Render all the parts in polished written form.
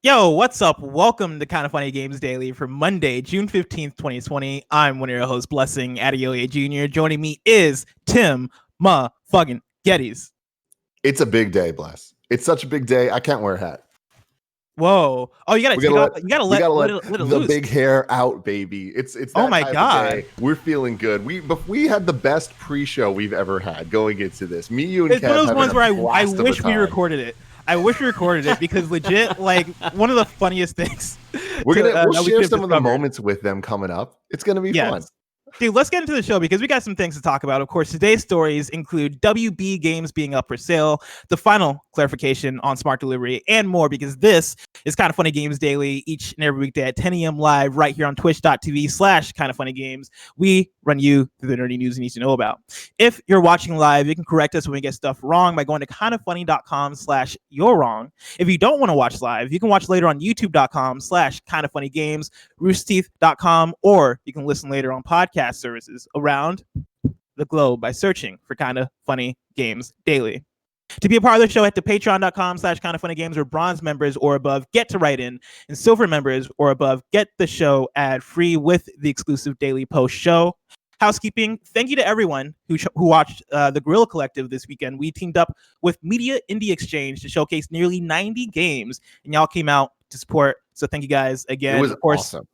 Yo, what's up? Welcome to Kind of Funny Games Daily for Monday, June 15th, 2020. I'm one of your hosts, Blessing Adeoye Jr. Joining me is Tim fucking Geddes. It's a big day, Bless. It's such a big day. I can't wear a hat. Whoa! Oh, you gotta let it the loose. Big hair out, baby. It's that oh my type god! Of day. We're feeling good. We had the best pre-show we've ever had going into this. Me, you, and it's Kev one of those ones where I wish we time. recorded it. I wish we recorded it because legit, like one of the funniest things. We'll share some of the moments with them coming up. It's gonna be fun. Dude, let's get into the show because we got some things to talk about. Of course, today's stories include WB games being up for sale, the final clarification on smart delivery, and more because this is Kind of Funny Games Daily each and every weekday at 10 a.m. live right here on twitch.tv/kindoffunnygames. We run you through the nerdy news you need to know about. If you're watching live, you can correct us when we get stuff wrong by going to kindoffunny.com/you're wrong. If you don't want to watch live, you can watch later on youtube.com/kindoffunnygames, roosterteeth.com, or you can listen later on podcast services around the globe by searching for Kind of Funny Games Daily. To be a part of the show, head to patreon.com/kindoffunnygames, where bronze members or above get to write in, and silver members or above get the show ad-free with the exclusive daily post show. Housekeeping, thank you to everyone who watched the Guerrilla Collective this weekend. We teamed up with Media Indie Exchange to showcase nearly 90 games, and y'all came out to support. So thank you guys again. It was awesome.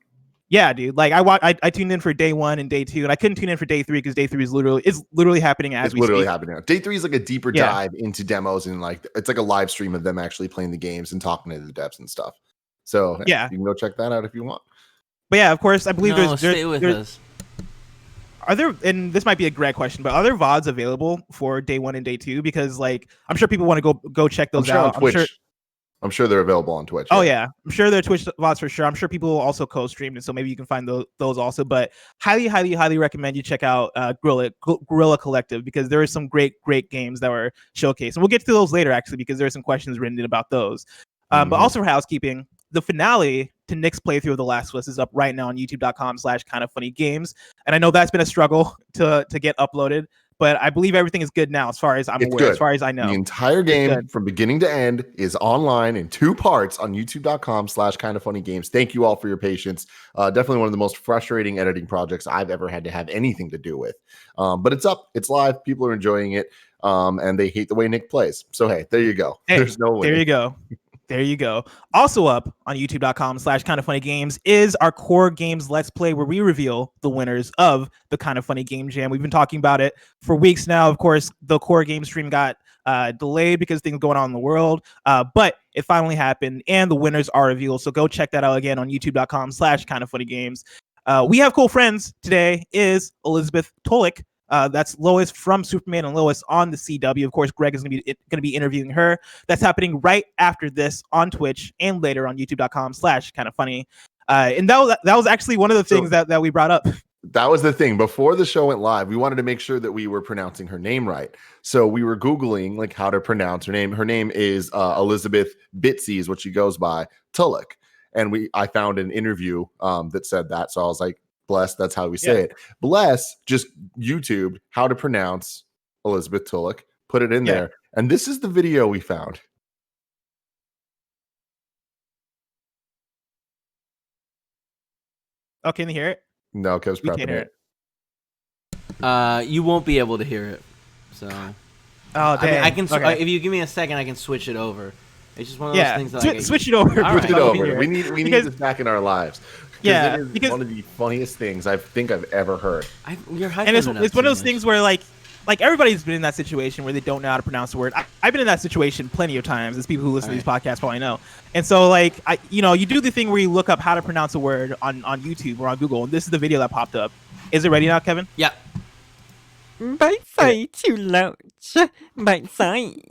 Yeah, dude. Like I tuned in for day 1 and day 2, and I couldn't tune in for day 3 because day 3 is literally happening as we speak. It's literally happening. Day 3 is like a deeper dive into demos, and like it's like a live stream of them actually playing the games and talking to the devs and stuff. So yeah, you can go check that out if you want. But yeah, of course, I believe stay with us. Are there, and this might be a Greg question, but are there VODs available for day 1 and day 2? Because like I'm sure people want to go check those out. On Twitch. I'm sure they're available on Twitch. Oh yeah, I'm sure they're Twitch VODs for sure. I'm sure people also co-streamed, and so maybe you can find those also. But highly recommend you check out Guerrilla Collective because there are some great games that were showcased, and we'll get to those later actually because there are some questions written in about those. But also for housekeeping, the finale to Nick's playthrough of The Last of Us is up right now on youtube.com/kindoffunnygames, and I know that's been a struggle to get uploaded. But I believe everything is good now, as far as I'm aware, as far as I know. The entire game from beginning to end is online in 2 parts on youtube.com/kindoffunnygames. Thank you all for your patience. Definitely one of the most frustrating editing projects I've ever had to have anything to do with. But it's up, it's live, people are enjoying it, and they hate the way Nick plays. So hey, there you go. Hey, there's no way. There you go. There you go. Also up on youtube.com/kindoffunnygames is our core games Let's Play, where we reveal the winners of the Kind of Funny Game Jam. We've been talking about it for weeks now. Of course, the core game stream got delayed because things going on in the world, but it finally happened and the winners are revealed. So go check that out again on youtube.com/kindoffunnygames. We have cool friends today is Elizabeth Tulloch. That's Lois from Superman and Lois on the CW. Of course, Greg is going to be interviewing her. That's happening right after this on Twitch and later on youtube.com/kindoffunny. And that was actually one of the things that we brought up. That was the thing. Before the show went live, we wanted to make sure that we were pronouncing her name right. So we were Googling like how to pronounce her name. Her name is Elizabeth Bitsy is what she goes by, Tulloch. And I found an interview that said that. So I was like, Bless, that's how we say it. Bless just YouTubed how to pronounce Elizabeth Tulloch, put it in there, and this is the video we found. Oh, can you hear it? No, Kev's prepping it. You won't be able to hear it. So, oh, dang. I can. If you give me a second, I can switch it over. It's just one of those things that switch it over. Switch it over. We need this back in our lives. Yeah, it is one of the funniest things I think I've ever heard. It's one of those things where like everybody's been in that situation where they don't know how to pronounce the word. I've been in that situation plenty of times, as people who listen to these podcasts probably know. And so like you do the thing where you look up how to pronounce a word on YouTube or on Google, and this is the video that popped up. Is it ready now, Kevin? Yeah. Bite say too loud. Bite say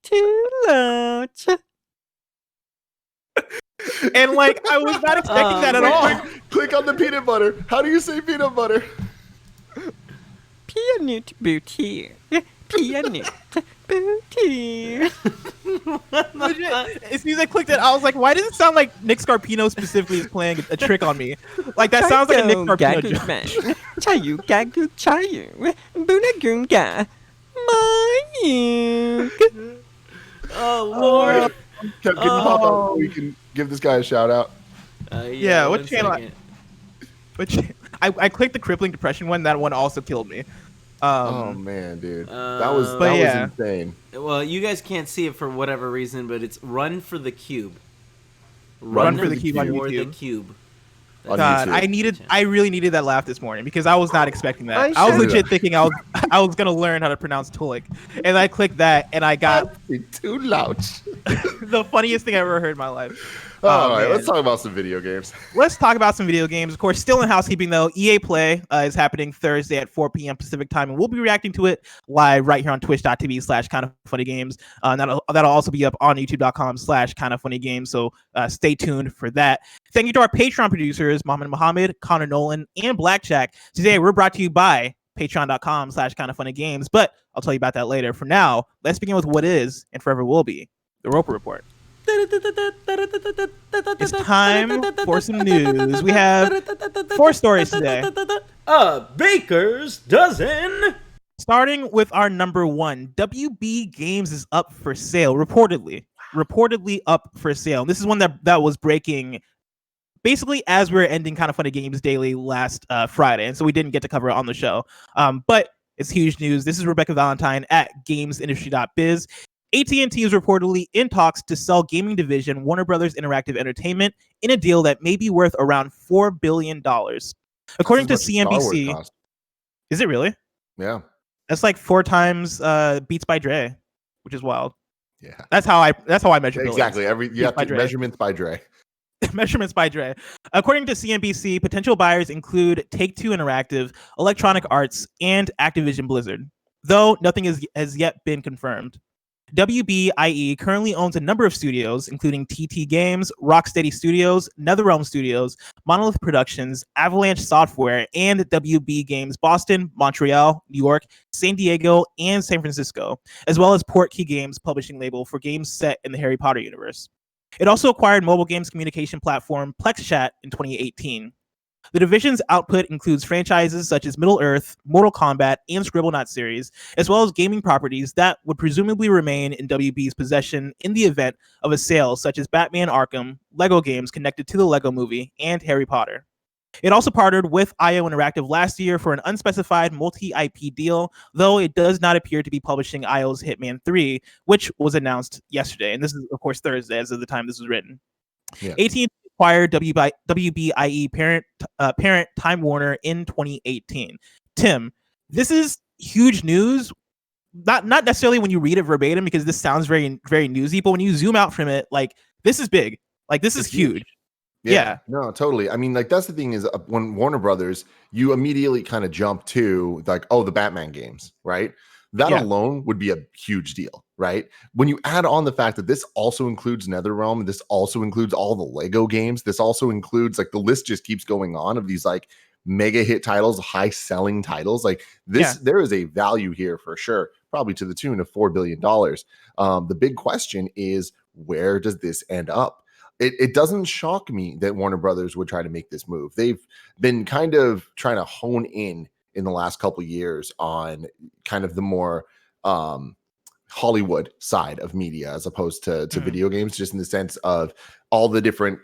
too loud. And like I was not expecting that at all. Click on the peanut butter. How do you say peanut butter? Peanut butter. Peanut butter. As soon as I clicked it, I was like, why does it sound like Nick Scarpino specifically is playing a trick on me? Like that sounds like a Nick Scarpino joke. Chayu gagu chayu. Bunagunga. Mayuk. Oh Lord. Kev, can you pop up so we can give this guy a shout out? Yeah, what one channel? second. Which I clicked the crippling depression one. That one also killed me. Oh man, dude, that was But Um, yeah. insane. Well, you guys can't see it for whatever reason, but it's Run for the Cube. Run for the Cube on for the YouTube. Cube. On God, YouTube. I really needed that laugh this morning because I was not expecting that. I I was should- legit thinking I was gonna learn how to pronounce Tulloch, and I clicked that, and I got Too loud. the funniest thing I ever heard in my life. All right, man. let's talk about some video games. Let's talk about some video games. Of course, still in housekeeping though. EA Play is happening Thursday at 4 p.m. Pacific time, and we'll be reacting to it live right here on twitch.tv/kindoffunnygames. That'll also be up on youtube.com/kindoffunnygames. So stay tuned for that. Thank you to our Patreon producers, Mohammed, Connor Nolan, and Blackjack. Today we're brought to you by patreon.com/kindoffunnygames, but I'll tell you about that later. For now, let's begin with what is and forever will be the Roper Report. It's time for some news. We have 4 stories today. A baker's dozen. Starting with our number 1, WB Games is up for sale, reportedly up for sale. This is one that was breaking basically as we were ending Kind of Funny Games Daily last Friday, and so we didn't get to cover it on the show. But it's huge news. This is Rebekah Valentine at gamesindustry.biz. AT&T is reportedly in talks to sell gaming division Warner Brothers Interactive Entertainment in a deal that may be worth around $4 billion. According to That's as much as Star Wars CNBC, cost. is it really? Yeah. That's like 4 times Beats by Dre, which is wild. Yeah. That's how I measure billions. Exactly. You have by to Dre. measurements by Dre. Measurements by Dre. According to CNBC, potential buyers include Take-Two Interactive, Electronic Arts, and Activision Blizzard, though nothing has yet been confirmed. WBIE currently owns a number of studios, including TT Games, Rocksteady Studios, NetherRealm Studios, Monolith Productions, Avalanche Software, and WB Games Boston, Montreal, New York, San Diego, and San Francisco, as well as Portkey Games publishing label for games set in the Harry Potter universe. It also acquired mobile games communication platform PlexChat in 2018. The division's output includes franchises such as Middle-earth, Mortal Kombat, and Scribblenauts series, as well as gaming properties that would presumably remain in WB's possession in the event of a sale, such as Batman Arkham, Lego games connected to the Lego Movie, and Harry Potter. It also partnered with IO Interactive last year for an unspecified multi-IP deal, though it does not appear to be publishing IO's Hitman 3, which was announced yesterday. And this is, of course, Thursday as of the time this was written. Yeah. AT&T acquired WBIE parent Time Warner in 2018. Tim, this is huge news. Not necessarily when you read it verbatim, because this sounds very, very newsy, but when you zoom out from it, like, this is big. Like, this is huge. Yeah. No, totally. I mean, like, that's the thing is when Warner Brothers, you immediately kind of jump to like, oh, the Batman games, right? That alone would be a huge deal, right? When you add on the fact that this also includes NetherRealm, this also includes all the Lego games, this also includes, like, the list just keeps going on of these like mega hit titles, high selling titles. Like this, there is a value here for sure, probably to the tune of $4 billion. The big question is, where does this end up? It doesn't shock me that Warner Brothers would try to make this move. They've been kind of trying to hone in the last couple of years on kind of the more Hollywood side of media as opposed to video games, just in the sense of all the different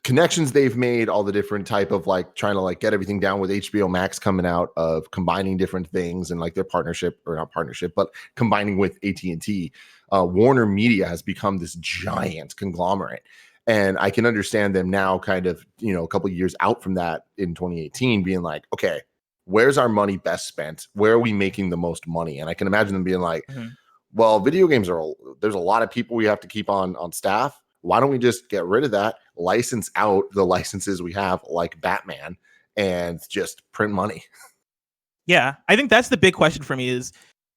connections they've made, all the different type of like trying to like get everything down with HBO Max coming out, of combining different things and like their partnership, or not partnership, but combining with AT&T. Warner Media has become this giant conglomerate. And I can understand them now kind of, a couple of years out from that in 2018 being like, okay, where's our money best spent? Where are we making the most money? And I can imagine them being like, well, video games there's a lot of people we have to keep on staff. Why don't we just get rid of that, license out the licenses we have like Batman, and just print money? Yeah, I think that's the big question for me is,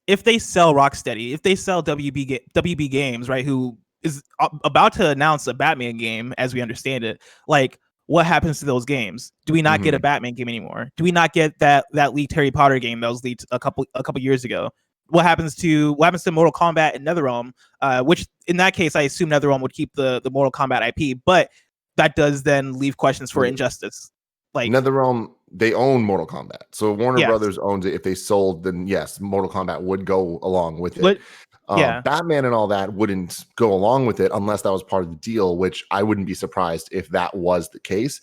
if they sell Rocksteady, if they sell WB Games, right, who is about to announce a Batman game as we understand it, like, what happens to those games? Do we not get a Batman game anymore? Do we not get that leaked Harry Potter game that was leaked a couple years ago? What happens to Mortal Kombat and NetherRealm? Which in that case, I assume NetherRealm would keep the Mortal Kombat IP, but that does then leave questions for Injustice. Like, NetherRealm, they own Mortal Kombat, so Warner Brothers owns it. If they sold, then yes, Mortal Kombat would go along with it. Yeah. Batman and all that wouldn't go along with it unless that was part of the deal, which I wouldn't be surprised if that was the case.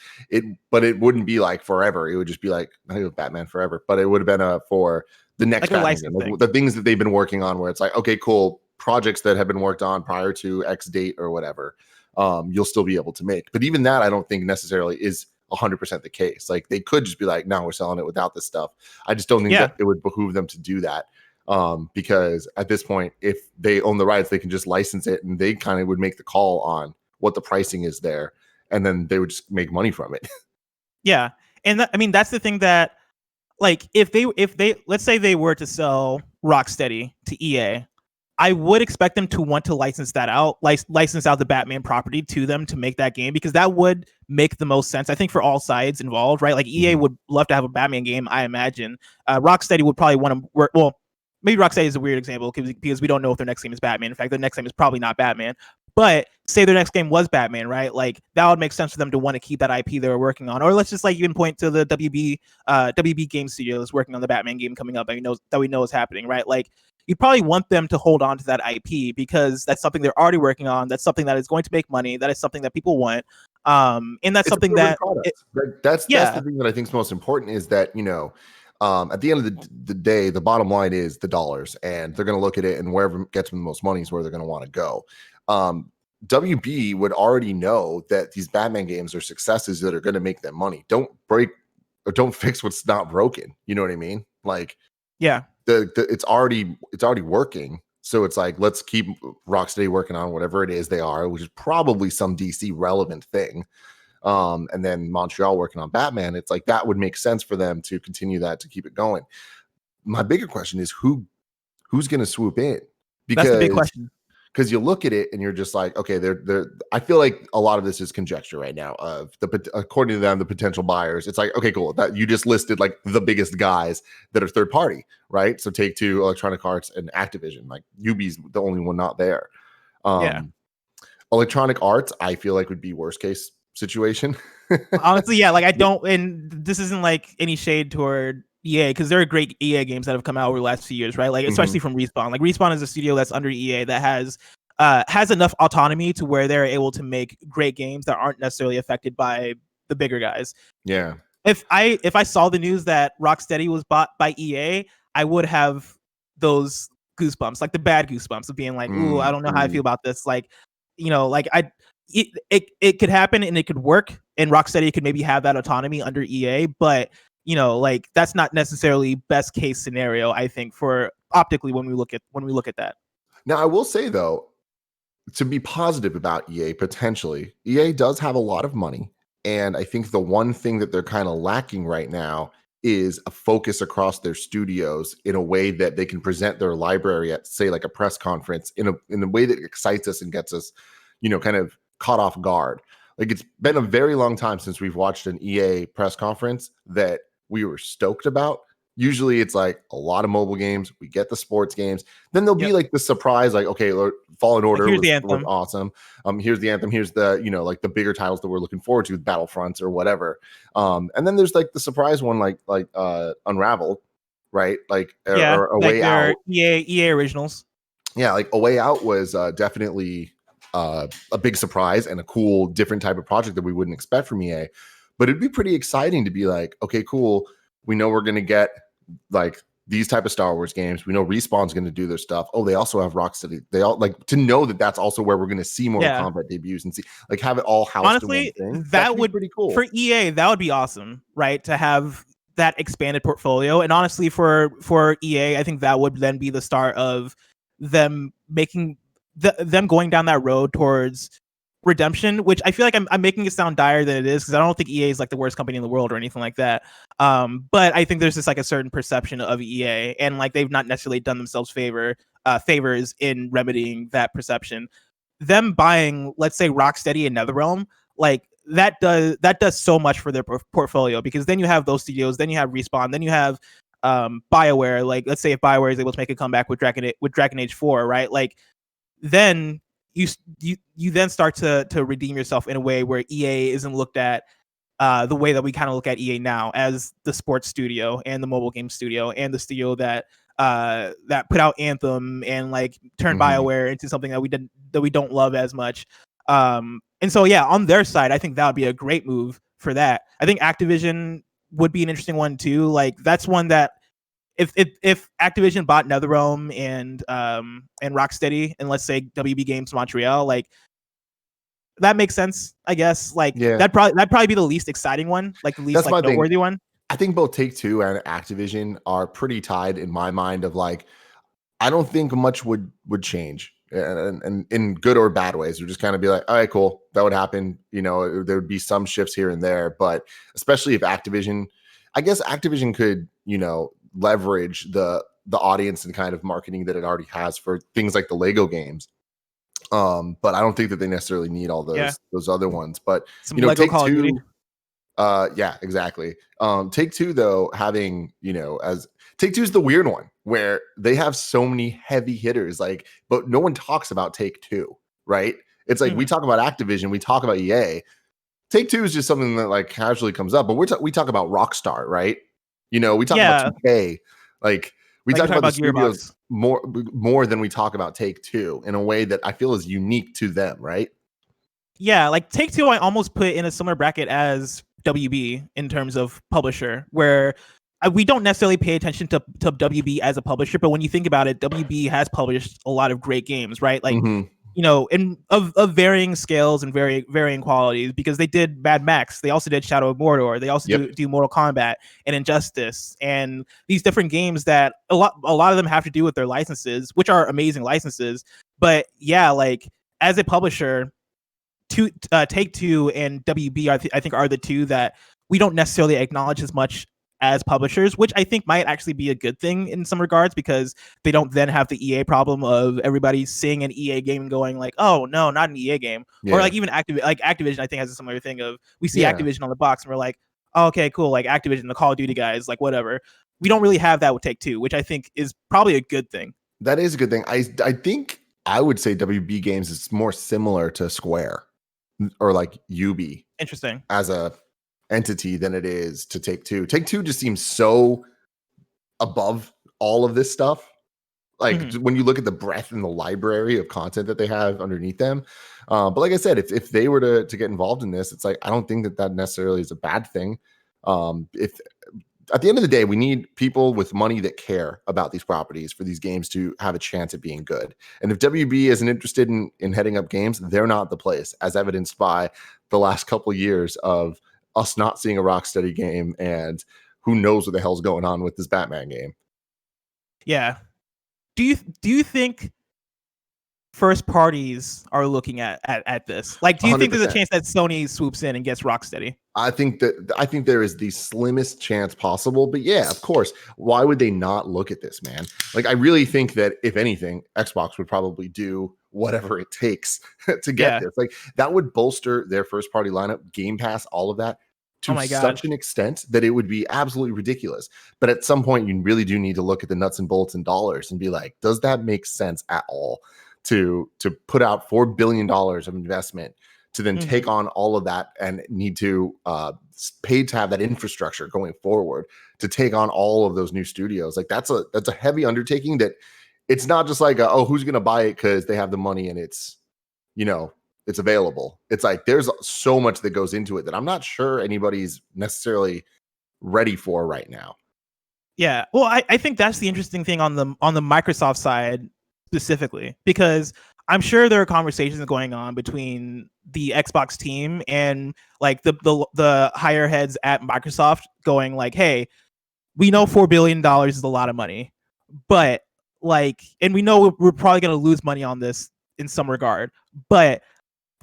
But it wouldn't be like forever. It would just be like Batman Forever, but it would have been for the next Like a Batman license game, thing. the things that they've been working on, where it's like, okay, cool, projects that have been worked on prior to X date or whatever, you'll still be able to make. But even that, I don't think necessarily is 100% the case. Like they could just be like, no, we're selling it without this stuff. I just don't think that it would behoove them to do that. Because at this point, if they own the rights, they can just license it, and they kind of would make the call on what the pricing is there, and then they would just make money from it. Yeah, and I mean that's the thing that, like, if they let's say they were to sell Rocksteady to EA, I would expect them to want to license that out, license out the Batman property to them to make that game, because that would make the most sense, I think, for all sides involved, right? Like EA would love to have a Batman game, I imagine. Rocksteady would probably want to work. Well, maybe Rocksteady is a weird example because we don't know if their next game is Batman. In fact, their next game is probably not Batman. But say their next game was Batman, right? Like that would make sense for them to want to keep that IP they were working on. Or let's just like even point to the WB Game Studios working on the Batman game coming up that we know is happening, right? Like you probably want them to hold on to that IP because that's something they're already working on. That's something that is going to make money. That is something that people want. And that's something that that's the thing that I think is most important is that, at the end of the day, the bottom line is the dollars, and they're going to look at it, and wherever gets them the most money is where they're going to want to go. WB would already know that these Batman games are successes that are going to make them money. Don't break or don't fix what's not broken. You know what I mean? Like, yeah, it's already working. So it's like, let's keep Rocksteady working on whatever it is they are, which is probably some DC relevant thing. And then Montreal working on Batman. It's like that would make sense for them to continue that, to keep it going. My bigger question is who's going to swoop in? Because that's the big question. Because you look at it and you're just like, okay, they're. I feel like a lot of this is conjecture right now. According to them, the potential buyers. It's like, okay, cool. That you just listed like the biggest guys that are third party, right? So Take-Two, Electronic Arts, and Activision. Like Ubi's the only one not there. Electronic Arts, I feel like would be worst case situation. Honestly, yeah. Like I don't, and this isn't like any shade toward EA, because there are great EA games that have come out over the last few years, right? Like especially from Respawn. Like Respawn is a studio that's under EA that has enough autonomy to where they're able to make great games that aren't necessarily affected by the bigger guys. Yeah. If I saw the news that Rocksteady was bought by EA, I would have those goosebumps, like the bad goosebumps of being like, ooh, I don't know how I feel about this. Like, like it could happen and it could work, and Rocksteady could maybe have that autonomy under EA, but like that's not necessarily best case scenario, I think, for optically when we look at that. Now, I will say though, to be positive about EA, potentially, EA does have a lot of money, and I think the one thing that they're kind of lacking right now is a focus across their studios in a way that they can present their library at, say, like a press conference in a way that excites us and gets us, kind of caught off guard. Like it's been a very long time since we've watched an EA press conference that we were stoked about. Usually it's like a lot of mobile games. We get the sports games. Then there'll be like the surprise, like, okay, Fallen Order was awesome. Here's the anthem. Here's the, like the bigger titles that we're looking forward to, Battlefronts or whatever. And then there's like the surprise one, like Unraveled, right? Like or A Way Out. EA originals. Yeah, like A Way Out was definitely a big surprise and a cool, different type of project that we wouldn't expect from EA. But it'd be pretty exciting to be like, okay, cool. We know we're going to get like these type of Star Wars games. We know Respawn's going to do their stuff. Oh, they also have Rocksteady. They all like to know that that's also where we're going to see more Kombat debuts and see like have it all housed. Honestly, in one thing. That would be pretty cool for EA. That would be awesome, right? To have that expanded portfolio. And honestly, for EA, I think that would then be the start of them making them going down that road towards redemption, which I feel like I'm making it sound dire than it is, because I don't think EA is like the worst company in the world or anything like that. But I think there's just like a certain perception of EA, and like they've not necessarily done themselves favors in remedying that perception. Them buying, let's say, Rocksteady and NetherRealm, like that does so much for their portfolio, because then you have those studios, then you have Respawn, then you have BioWare. Like let's say if BioWare is able to make a comeback with Dragon Age 4, right? Like then you then start to redeem yourself in a way where EA isn't looked at the way that we kind of look at EA now, as the sports studio and the mobile game studio and the studio that that put out Anthem and like turned BioWare into something that we don't love as much. And so yeah, on their side, I think that would be a great move for that. I think Activision would be an interesting one too. Like that's one that if Activision bought NetherRealm and Rocksteady and let's say WB Games Montreal, like that makes sense, I guess. Like that'd probably be the least exciting one, like the least like noteworthy one. I think both Take-Two and Activision are pretty tied in my mind of like, I don't think much would change and in good or bad ways. You're just kind of be like, all right, cool. That would happen. You know, there would be some shifts here and there, but especially if Activision, I guess Activision could, you know, leverage the audience and kind of marketing that it already has for things like the Lego games. But I don't think that they necessarily need all those other ones. But some Lego Call of Duty. Yeah, exactly. Take-Two though, having, you know, as Take-Two is the weird one where they have so many heavy hitters, like, but no one talks about Take-Two, right? It's like we talk about Activision, we talk about EA. Take-Two is just something that like casually comes up, but we talk about Rockstar, right? You know, we talk about 2K, like we talk about the studios more than we talk about Take-Two in a way that I feel is unique to them, right? Yeah, like Take-Two, I almost put in a similar bracket as WB in terms of publisher, where we don't necessarily pay attention to WB as a publisher, but when you think about it, WB has published a lot of great games, right? Like, you know, of varying scales and varying qualities, because they did Mad Max, they also did Shadow of Mordor, they also do Mortal Kombat and Injustice, and these different games that a lot of them have to do with their licenses, which are amazing licenses. But yeah, like as a publisher, Take-Two and WB, I think are the two that we don't necessarily acknowledge as much as publishers, which I think might actually be a good thing in some regards, because they don't then have the EA problem of everybody seeing an EA game and going like, oh no, not an EA game. Or like even Activision, I think has a similar thing of we see Activision on the box and we're like, oh, okay, cool, like Activision, the Call of Duty guys, like whatever. We don't really have that with Take-Two, which I think is probably a good thing. That is a good thing. I think I would say WB Games is more similar to Square or like UB. Interesting. As a entity than it is to Take-Two. Take-Two just seems so above all of this stuff. Like when you look at the breadth and the library of content that they have underneath them. But like I said, if they were to get involved in this, it's like, I don't think that necessarily is a bad thing. If at the end of the day, we need people with money that care about these properties for these games to have a chance at being good. And if WB isn't interested in heading up games, they're not the place, as evidenced by the last couple of years of us not seeing a Rocksteady game, and who knows what the hell's going on with this Batman game. Yeah. Do you think first parties are looking at this? Like, do you 100%. Think there's a chance that Sony swoops in and gets Rocksteady? I think there is the slimmest chance possible, but yeah, of course. Why would they not look at this, man? Like, I really think that if anything, Xbox would probably do whatever it takes to get this. Like, that would bolster their first party lineup, Game Pass, all of that to such an extent that it would be absolutely ridiculous. But at some point, you really do need to look at the nuts and bolts and dollars and be like, does that make sense at all to put out $4 billion of investment to then take on all of that and need to pay to have that infrastructure going forward to take on all of those new studios? Like, that's a heavy undertaking that it's not just like, who's going to buy it because they have the money and it's, you know, it's available. It's like there's so much that goes into it that I'm not sure anybody's necessarily ready for right now. Yeah, well, I think that's the interesting thing on the Microsoft side specifically, because I'm sure there are conversations going on between the Xbox team and like the higher heads at Microsoft going like, hey, we know $4 billion is a lot of money, but like, and we know we're probably going to lose money on this in some regard, but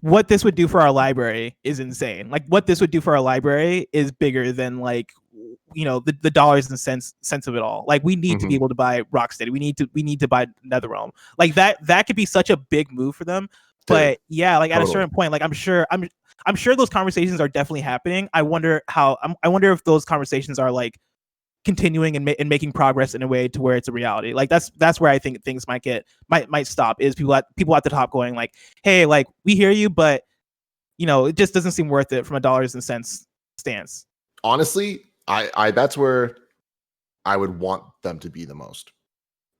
what this would do for our library is insane. Like, what this would do for our library is bigger than like, you know, the dollars and cents of it all. Like, we need to be able to buy Rocksteady. We need to buy NetherRealm. Like that could be such a big move for them. But yeah, like at a certain point, like I'm sure those conversations are definitely happening. I wonder if those conversations are like continuing and making progress in a way to where it's a reality. Like that's where I think things might stop, is people at the top going like, hey, like we hear you, but you know, it just doesn't seem worth it from a dollars and cents stance. Honestly, I that's where I would want them to be the most.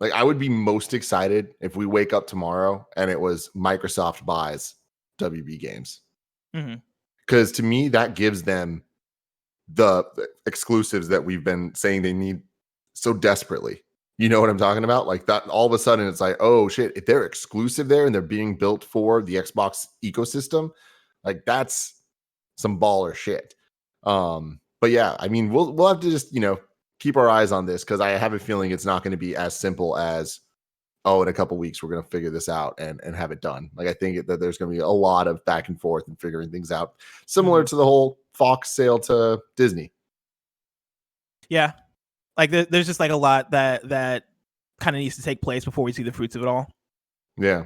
Like, I would be most excited if we wake up tomorrow and it was Microsoft buys WB Games. Because to me, that gives them the exclusives that we've been saying they need so desperately. You know what I'm talking about? Like that, all of a sudden it's like, oh shit, if they're exclusive there and they're being built for the Xbox ecosystem, like that's some baller shit. But yeah, I mean, we'll have to just, keep our eyes on this, because I have a feeling it's not going to be as simple as, oh, in a couple weeks we're going to figure this out and have it done. Like, I think that there's going to be a lot of back and forth and figuring things out, similar to the whole Fox sale to Disney. Yeah, like there's just like a lot that kind of needs to take place before we see the fruits of it all. Yeah.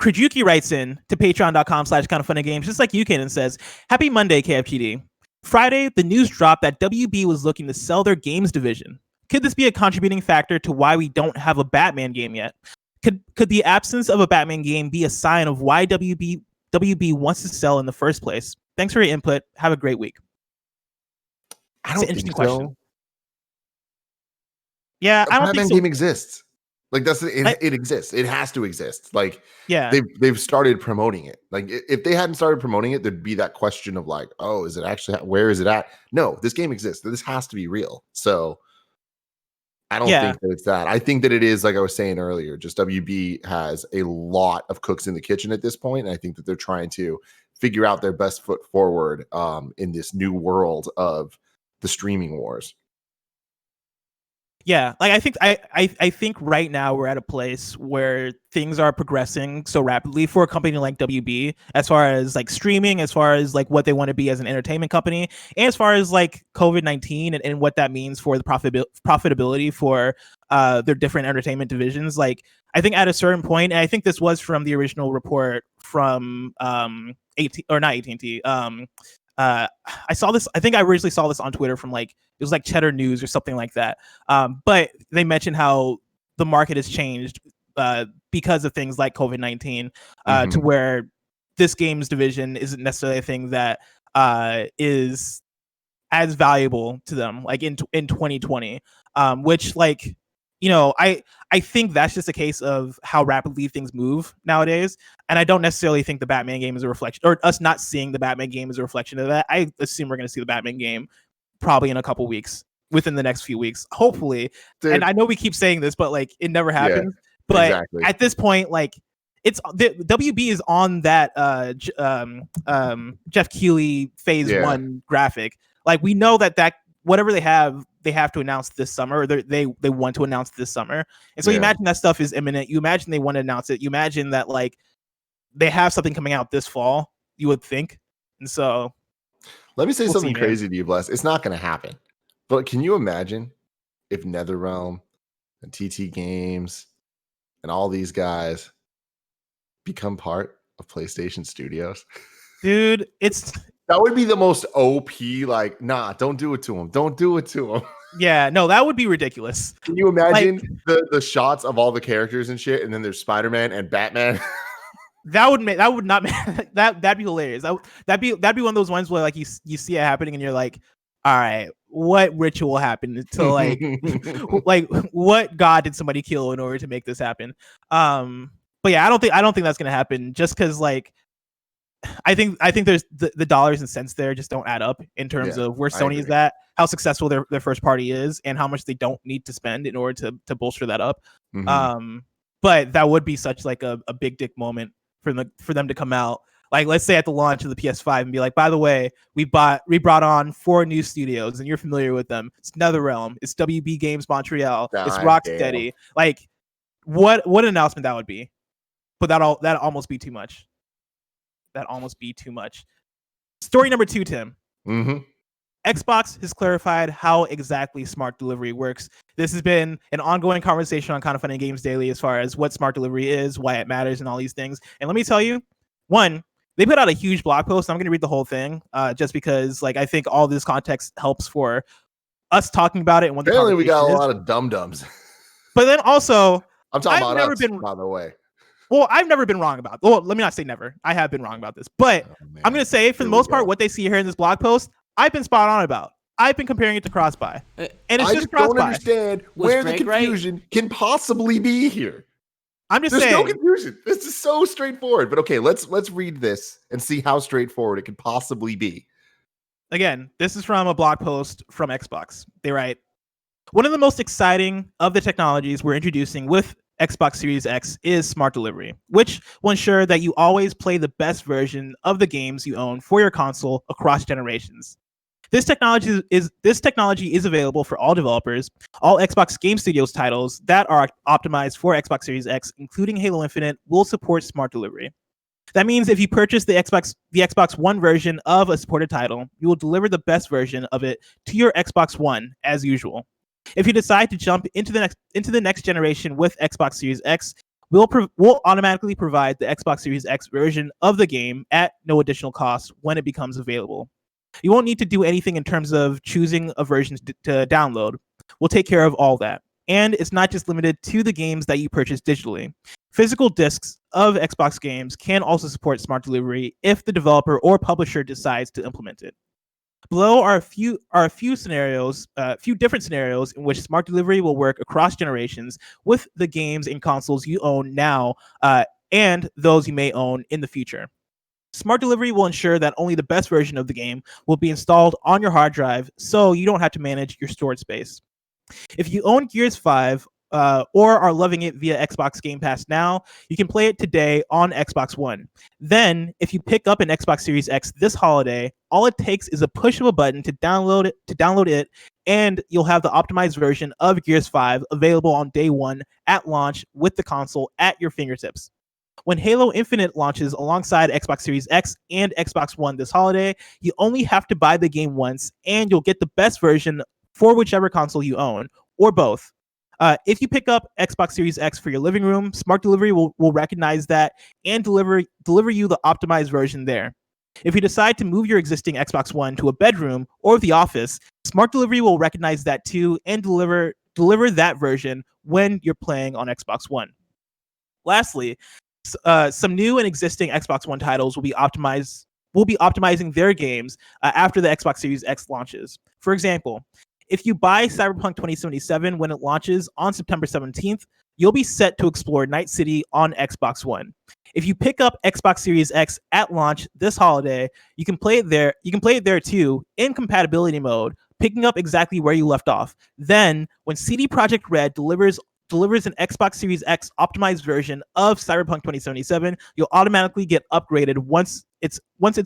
Krajookee writes in to patreon.com/kindoffunnygames, just like you can, and says, "Happy Monday, KFGD. Friday, the news dropped that WB was looking to sell their games division. Could this be a contributing factor to why we don't have a Batman game yet? Could the absence of a Batman game be a sign of why WB wants to sell in the first place? Thanks for your input. Have a great week." I don't think so. Question. Yeah, I don't Batman think so. game exists. Like, that's it exists. It has to exist. Like, yeah, they've started promoting it. Like, if they hadn't started promoting it, there'd be that question of like, oh, is it actually, where is it at? No, this game exists. This has to be real. So I don't think that it's that. I think that it is, like I was saying earlier, just WB has a lot of cooks in the kitchen at this point, and I think that they're trying to figure out their best foot forward in this new world of the streaming wars. Yeah, like I think right now we're at a place where things are progressing so rapidly for a company like WB, as far as like streaming, as far as like what they want to be as an entertainment company, and as far as like COVID-19 and what that means for the profitability for their different entertainment divisions. Like, I think at a certain point, and I think this was from the original report from AT&T. I saw this. I think I originally saw this on Twitter from like, it was like Cheddar News or something like that. But they mentioned how the market has changed because of things like COVID-19 to where this games division isn't necessarily a thing that is as valuable to them, like in 2020, which, like, I think that's just a case of how rapidly things move nowadays. And I don't necessarily think the Batman game is a reflection, or us not seeing the Batman game is a reflection of that. I assume we're going to see the Batman game probably in a couple weeks, within the next few weeks, hopefully. Dude. And I know we keep saying this, but like, it never happens. Yeah, but exactly. At this point, like, it's the WB is on that Jeff Keighley phase 1 graphic. Like, we know that whatever they have to announce this summer, or they want to announce this summer. And so you imagine that stuff is imminent. You imagine they want to announce it. You imagine that like they have something coming out this fall, you would think. And so let me say something crazy to you, Bless. It's not going to happen. But can you imagine if NetherRealm and TT Games and all these guys become part of PlayStation Studios? Dude, that would be the most OP, like, nah, don't do it to him. Don't do it to him. Yeah, no, that would be ridiculous. Can you imagine the shots of all the characters and shit, and then there's Spider-Man and Batman? That'd be hilarious. That'd be one of those ones where like you see it happening and you're like, all right, what ritual happened to like like what god did somebody kill in order to make this happen? But yeah, I don't think that's gonna happen, just because like I think there's the dollars and cents there just don't add up in terms of where Sony is at, how successful their first party is, and how much they don't need to spend in order to bolster that up. But that would be such like a big dick moment for them to come out, like, let's say at the launch of the PS5, and be like, by the way, we brought on 4 new studios, and you're familiar with them. It's NetherRealm, it's WB Games Montreal, it's Rocksteady. Like, what an announcement that would be. But that almost be too much. That almost be too much. Story number 2, Tim. Xbox has clarified how exactly smart delivery works. This has been an ongoing conversation on Kind of Funny Games Daily as far as what smart delivery is, why it matters, and all these things. And let me tell you, one, they put out a huge blog post. I'm going to read the whole thing just because, like, I think all this context helps for us talking about it. And what apparently we got a lot of dum-dums. But then also, I'm talking about us, by the way. Well, I've never been wrong about. Well, let me not say never. I have been wrong about this, but I'm going to say, for the most part, what they see here in this blog post, I've been spot on about. I've been comparing it to cross-buy, and it's I just just don't cross-buy. understand Was where the Greg right? confusion can possibly be here. I'm just There's no saying. confusion. This is so straightforward. But okay, let's read this and see how straightforward it can possibly be. Again, this is from a blog post from Xbox. They write, one of the most exciting of the technologies we're introducing with Xbox Series X is smart delivery, which will ensure that you always play the best version of the games you own for your console across generations. This technology is available for all developers. All Xbox Game Studios titles that are optimized for Xbox Series X, including Halo Infinite, will support smart delivery. That means if you purchase the Xbox One version of a supported title, you will deliver the best version of it to your Xbox One as usual. If you decide to jump into the next generation with Xbox Series X, we'll automatically provide the Xbox Series X version of the game at no additional cost when it becomes available. You won't need to do anything in terms of choosing a version to download. We'll take care of all that. And it's not just limited to the games that you purchase digitally. Physical discs of Xbox games can also support smart delivery if the developer or publisher decides to implement it. Below are a few different scenarios in which smart delivery will work across generations with the games and consoles you own now and those you may own in the future. Smart delivery will ensure that only the best version of the game will be installed on your hard drive, so you don't have to manage your storage space. If you own Gears 5 or are loving it via Xbox Game Pass now, you can play it today on Xbox One. Then, if you pick up an Xbox Series X this holiday, all it takes is a push of a button to download it, and you'll have the optimized version of Gears 5 available on day one at launch with the console at your fingertips. When Halo Infinite launches alongside Xbox Series X and Xbox One this holiday, you only have to buy the game once, and you'll get the best version for whichever console you own, or both. If you pick up Xbox Series X for your living room, smart delivery will recognize that and deliver you the optimized version there. If you decide to move your existing Xbox One to a bedroom or the office, smart delivery will recognize that too and deliver that version when you're playing on Xbox One. Lastly, some new and existing Xbox One titles will be optimizing their games after the Xbox Series X launches. For example, if you buy Cyberpunk 2077 when it launches on September 17th, you'll be set to explore Night City on Xbox One. If you pick up Xbox Series X at launch this holiday, you can play it there. You can play it there too in compatibility mode, picking up exactly where you left off. Then, when CD Projekt Red delivers an Xbox Series X optimized version of Cyberpunk 2077, you'll automatically get upgraded once it's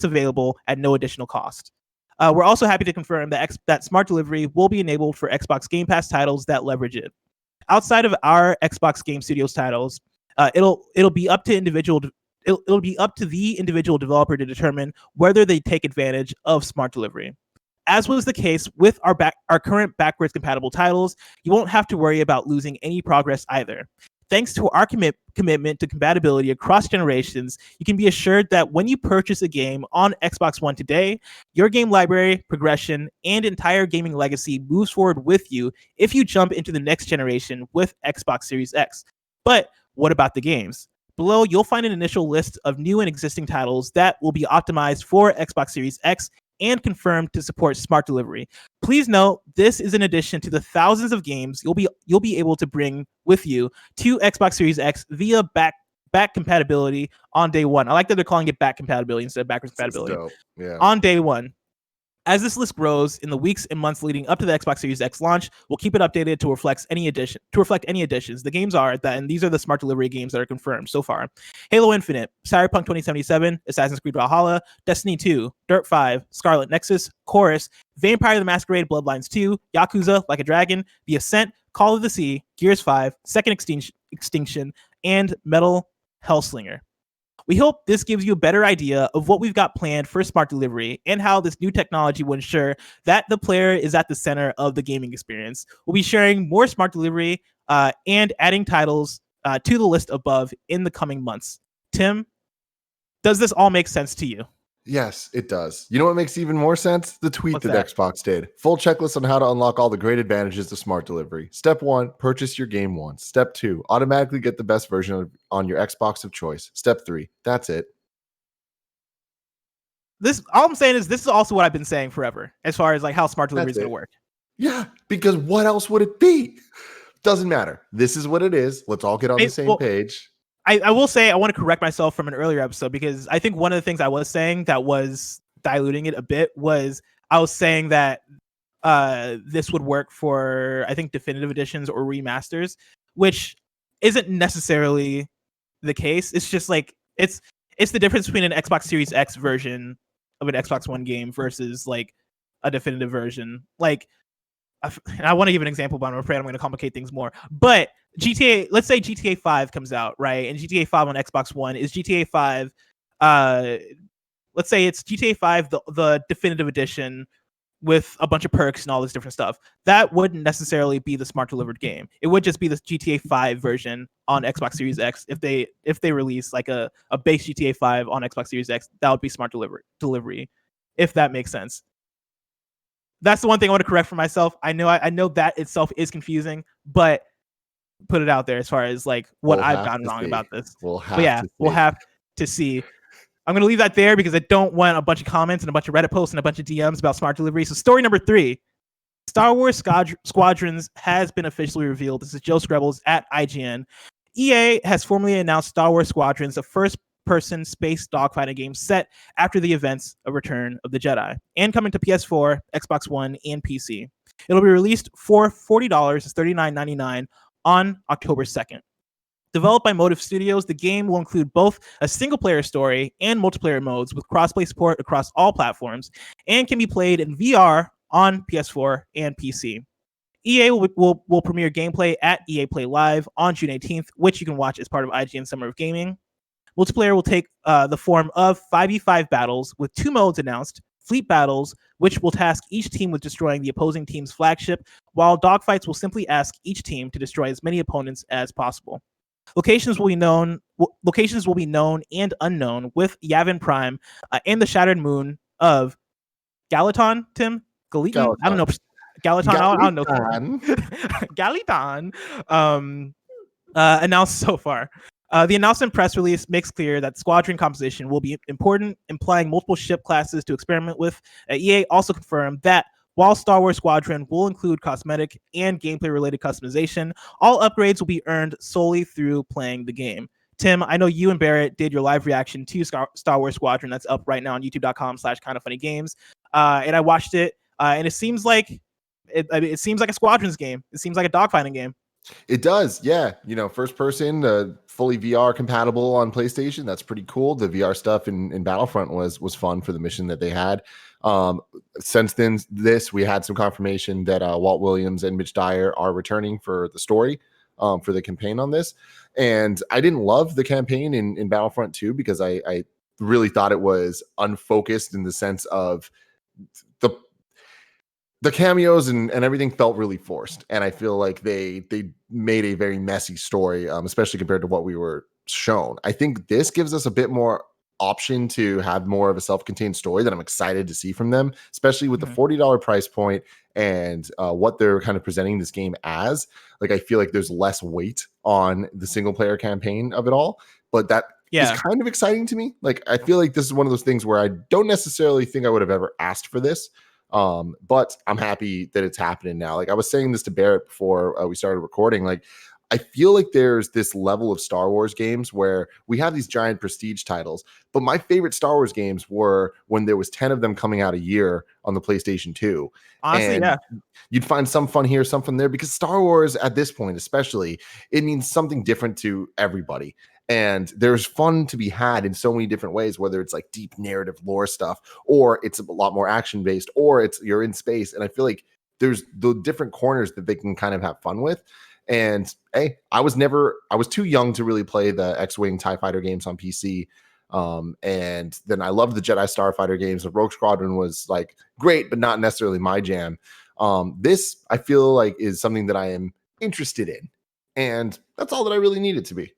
available at no additional cost. We're also happy to confirm that smart delivery will be enabled for Xbox Game Pass titles that leverage it. Outside of our Xbox Game Studios titles, it'll be up to the individual developer to determine whether they take advantage of smart delivery. As was the case with our current backwards compatible titles, you won't have to worry about losing any progress either. Thanks to our commitment to compatibility across generations, you can be assured that when you purchase a game on Xbox One today, your game library, progression, and entire gaming legacy moves forward with you if you jump into the next generation with Xbox Series X. But what about the games? Below, you'll find an initial list of new and existing titles that will be optimized for Xbox Series X and confirmed to support smart delivery. Please note, this is in addition to the thousands of games you'll be able to bring with you to Xbox Series X via back compatibility on day one. I like that they're calling it back compatibility instead of backwards compatibility. Dope. Yeah. On day one. As this list grows in the weeks and months leading up to the Xbox Series X launch, we'll keep it updated to reflect any additions. The games are that, and these are the smart delivery games that are confirmed so far: Halo Infinite, Cyberpunk 2077, Assassin's Creed Valhalla, Destiny 2, Dirt 5, Scarlet Nexus, Chorus, Vampire the Masquerade Bloodlines 2, Yakuza Like a Dragon, The Ascent, Call of the Sea, Gears 5, Second Extinction, and Metal Hellslinger. We hope this gives you a better idea of what we've got planned for smart delivery and how this new technology will ensure that the player is at the center of the gaming experience. We'll be sharing more smart delivery and adding titles to the list above in the coming months. Tim, does this all make sense to you? Yes, it does. You know what makes even more sense? The tweet What's that that? Xbox did. Full checklist on how to unlock all the great advantages of smart delivery. Step 1, purchase your game once. Step 2, automatically get the best version on your Xbox of choice. Step 3, that's it. all I'm saying is this is also what I've been saying forever, as far as like how smart delivery is That's going to it. work. Yeah, because what else would it be? Doesn't matter. This is what it is. Let's all get on the same page. I will say I want to correct myself from an earlier episode, because I think one of the things I was saying that was diluting it a bit was I was saying that this would work for, I think, definitive editions or remasters, which isn't necessarily the case. It's just like it's the difference between an Xbox Series X version of an Xbox One game versus like a definitive version. Like, I want to give an example, but I'm afraid I'm going to complicate things more. But GTA, let's say GTA 5 comes out, right? And GTA 5 on Xbox One is GTA 5. Let's say it's GTA 5, the definitive edition with a bunch of perks and all this different stuff. That wouldn't necessarily be the smart delivered game. It would just be the GTA 5 version on Xbox Series X. If they release like a base GTA 5 on Xbox Series X, that would be smart delivery, if that makes sense. That's the one thing I want to correct for myself. I know that itself is confusing, but put it out there as far as like what I've gotten wrong about this. We'll have to see. I'm going to leave that there because I don't want a bunch of comments and a bunch of Reddit posts and a bunch of DMs about smart delivery. So story number 3, Star Wars Squadrons has been officially revealed. This is Joe Skrebels at IGN. EA has formally announced Star Wars Squadrons, the first-person space dogfighting game set after the events of Return of the Jedi, and coming to PS4, Xbox One, and PC. It'll be released for $40, $39.99 on October 2nd. Developed by Motive Studios, the game will include both a single-player story and multiplayer modes with crossplay support across all platforms, and can be played in VR on PS4 and PC. EA will premiere gameplay at EA Play Live on June 18th, which you can watch as part of IGN Summer of Gaming. Multiplayer will take the form of 5v5 battles with 2 modes announced: fleet battles, which will task each team with destroying the opposing team's flagship, while dogfights will simply ask each team to destroy as many opponents as possible. Locations will be known and unknown, with Yavin Prime and the shattered moon of Galaton. Galiton? I don't know. Galaton. I don't know. Galiton. Announced so far. The announcement press release makes clear that squadron composition will be important, implying multiple ship classes to experiment with. EA also confirmed that while Star Wars Squadron will include cosmetic and gameplay-related customization, all upgrades will be earned solely through playing the game. Tim, I know you and Barrett did your live reaction to Star Wars Squadron. That's up right now on youtube.com/kindoffunnygames. And I watched it, and it seems like it seems like a Squadrons game. It seems like a dogfighting game. It does, yeah. First person, fully VR compatible on PlayStation. That's pretty cool. The VR stuff in Battlefront was fun for the mission that they had. Since then, we had some confirmation that Walt Williams and Mitch Dyer are returning for the story, for the campaign on this. And I didn't love the campaign in Battlefront 2 because I really thought it was unfocused in the sense of the cameos and everything felt really forced. And I feel like they made a very messy story, especially compared to what we were shown. I think this gives us a bit more option to have more of a self-contained story that I'm excited to see from them, especially with the $40 price point and what they're kind of presenting this game as. Like, I feel like there's less weight on the single player campaign of it all, but that is kind of exciting to me. Like, I feel like this is one of those things where I don't necessarily think I would have ever asked for this. But I'm happy that it's happening now. Like, I was saying this to Barrett before we started recording, like, I feel like there's this level of Star Wars games where we have these giant prestige titles, but my favorite Star Wars games were when there was 10 of them coming out a year on the PlayStation 2. Honestly, and you'd find some fun here, some fun there, because Star Wars at this point, especially, it means something different to everybody. And there's fun to be had in so many different ways, whether it's like deep narrative lore stuff, or it's a lot more action based, or it's you're in space. And I feel like there's the different corners that they can kind of have fun with. And hey, I was too young to really play the X-Wing TIE Fighter games on PC. And then I loved the Jedi Starfighter games. The Rogue Squadron was like great, but not necessarily my jam. This I feel like is something that I am interested in. And that's all that I really need it to be.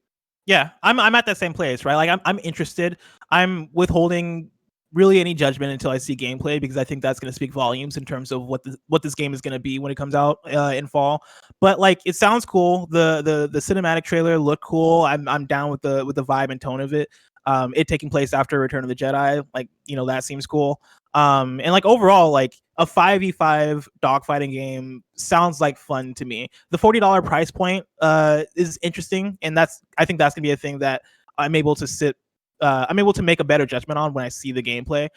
Yeah, I'm at that same place, right? Like, I'm interested. I'm withholding really any judgment until I see gameplay, because I think that's going to speak volumes in terms of what this game is going to be when it comes out in fall. But like, it sounds cool. The cinematic trailer looked cool. I'm down with the vibe and tone of it. It taking place after Return of the Jedi, like, that seems cool. And like overall, like a 5v5 dogfighting game sounds like fun to me. The $40 price point is interesting, and I think that's gonna be a thing that I'm able to make a better judgment on when I see the gameplay.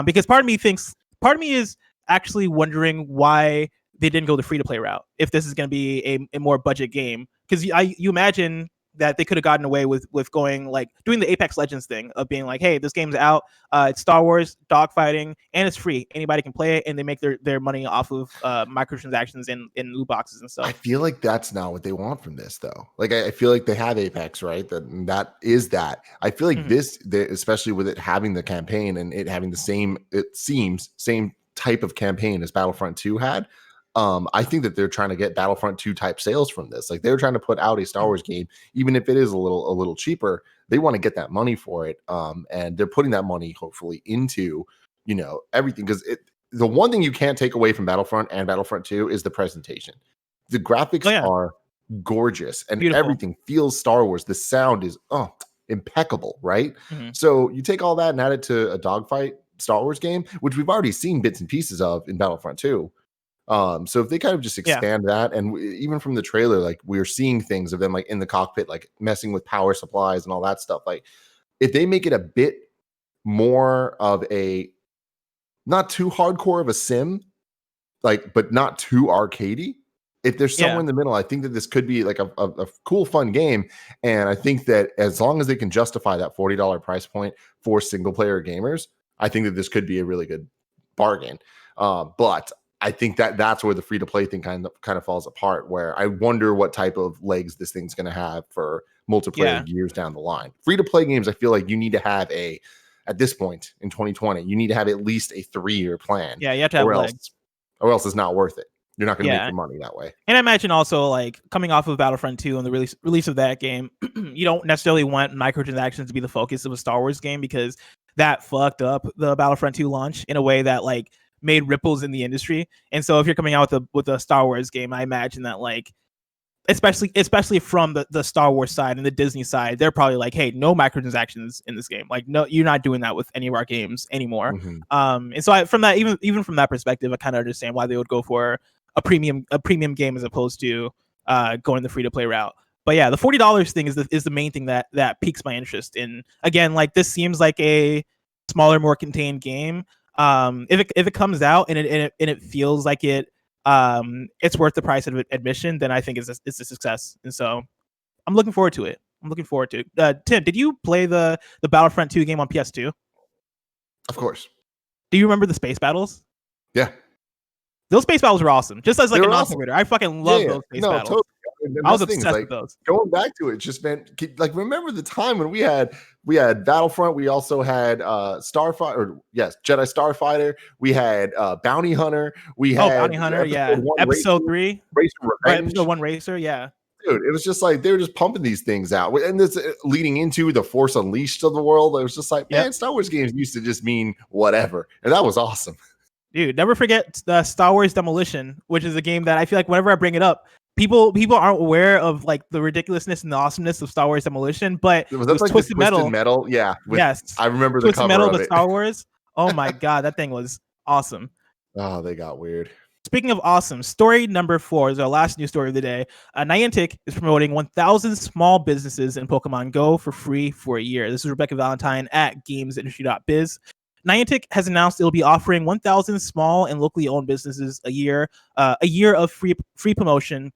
Because part of me is actually wondering why they didn't go the free to play route if this is going to be a more budget game. Because you imagine that they could have gotten away with going like doing the Apex Legends thing of being like, hey, this game's out, it's Star Wars dogfighting, and it's free. Anybody can play it, and they make their money off of microtransactions and loot boxes and stuff. I feel like that's not what they want from this, though. Like, I feel like they have Apex, right? That is that. I feel like especially with it having the campaign and it having same type of campaign as Battlefront 2 had. I think that they're trying to get Battlefront 2 type sales from this. Like, they're trying to put out a Star Wars game, even if it is a little cheaper. They want to get that money for it, and they're putting that money hopefully into everything. Because the one thing you can't take away from Battlefront and Battlefront 2 is the presentation. The graphics are gorgeous, and beautiful. Everything feels Star Wars. The sound is impeccable, right? So you take all that and add it to a dogfight Star Wars game, which we've already seen bits and pieces of in Battlefront 2. So if they kind of just expand that, and even from the trailer, like we're seeing things of them like in the cockpit, like messing with power supplies and all that stuff. Like if they make it a bit more of a not too hardcore of a sim, like but not too arcadey. If there's somewhere in the middle, I think that this could be like a cool, fun game. And I think that as long as they can justify that $40 price point for single player gamers, I think that this could be a really good bargain. But I think that that's where the free to play thing kind of falls apart, where I wonder what type of legs this thing's going to have for multiplayer years down the line. Free to play games, I feel like you need to have at this point in 2020, you need to have at least a 3-year plan. Yeah, you have to have legs. Or else it's not worth it. You're not going to make your money that way. And I imagine also like coming off of Battlefront 2 and the release of that game, you don't necessarily want microtransactions to be the focus of a Star Wars game, because that fucked up the Battlefront 2 launch in a way that like made ripples in the industry. And so if you're coming out with a Star Wars game, I imagine that like especially from the Star Wars side and the Disney side, they're probably like, hey, no microtransactions in this game. Like, no, you're not doing that with any of our games anymore. And so from that, even from that perspective, I kind of understand why they would go for a premium game as opposed to going the free to play route. But yeah, the $40 thing is the main thing that piques my interest in. Again, like this seems like a smaller, more contained game. If it comes out and it feels like it's worth the price of admission, then I think it's a success. And so I'm looking forward to it. Tim, did you play the Battlefront 2 game on PS2? Of course. Do you remember the space battles? Yeah. Those space battles were awesome. Just as like a non-creator, I fucking love those space battles. Totally. I was obsessed with those. Going back to it just meant like remember the time when we had Battlefront. We also had Jedi Starfighter. We had Bounty Hunter. We had Bounty Hunter. Episode 3. Racer Revenge. Episode 1 Racer. Yeah. Dude, it was just like they were just pumping these things out, and this leading into the Force Unleashed of the world. It was just like, man, Star Wars games used to just mean whatever, and that was awesome. Dude, never forget the Star Wars Demolition, which is a game that I feel like whenever I bring it up, people aren't aware of like the ridiculousness and the awesomeness of Star Wars Demolition, but it was like Twisted Metal. Yeah. Yes. I remember Twisted the cover Metal of with it. Star Wars. Oh my God, that thing was awesome. Oh, they got weird. Speaking of awesome, story number 4 is our last news story of the day. Niantic is promoting 1,000 small businesses in Pokemon Go for free for a year. This is Rebekah Valentine at gamesindustry.biz. Niantic has announced it'll be offering 1,000 small and locally owned businesses a year of free promotion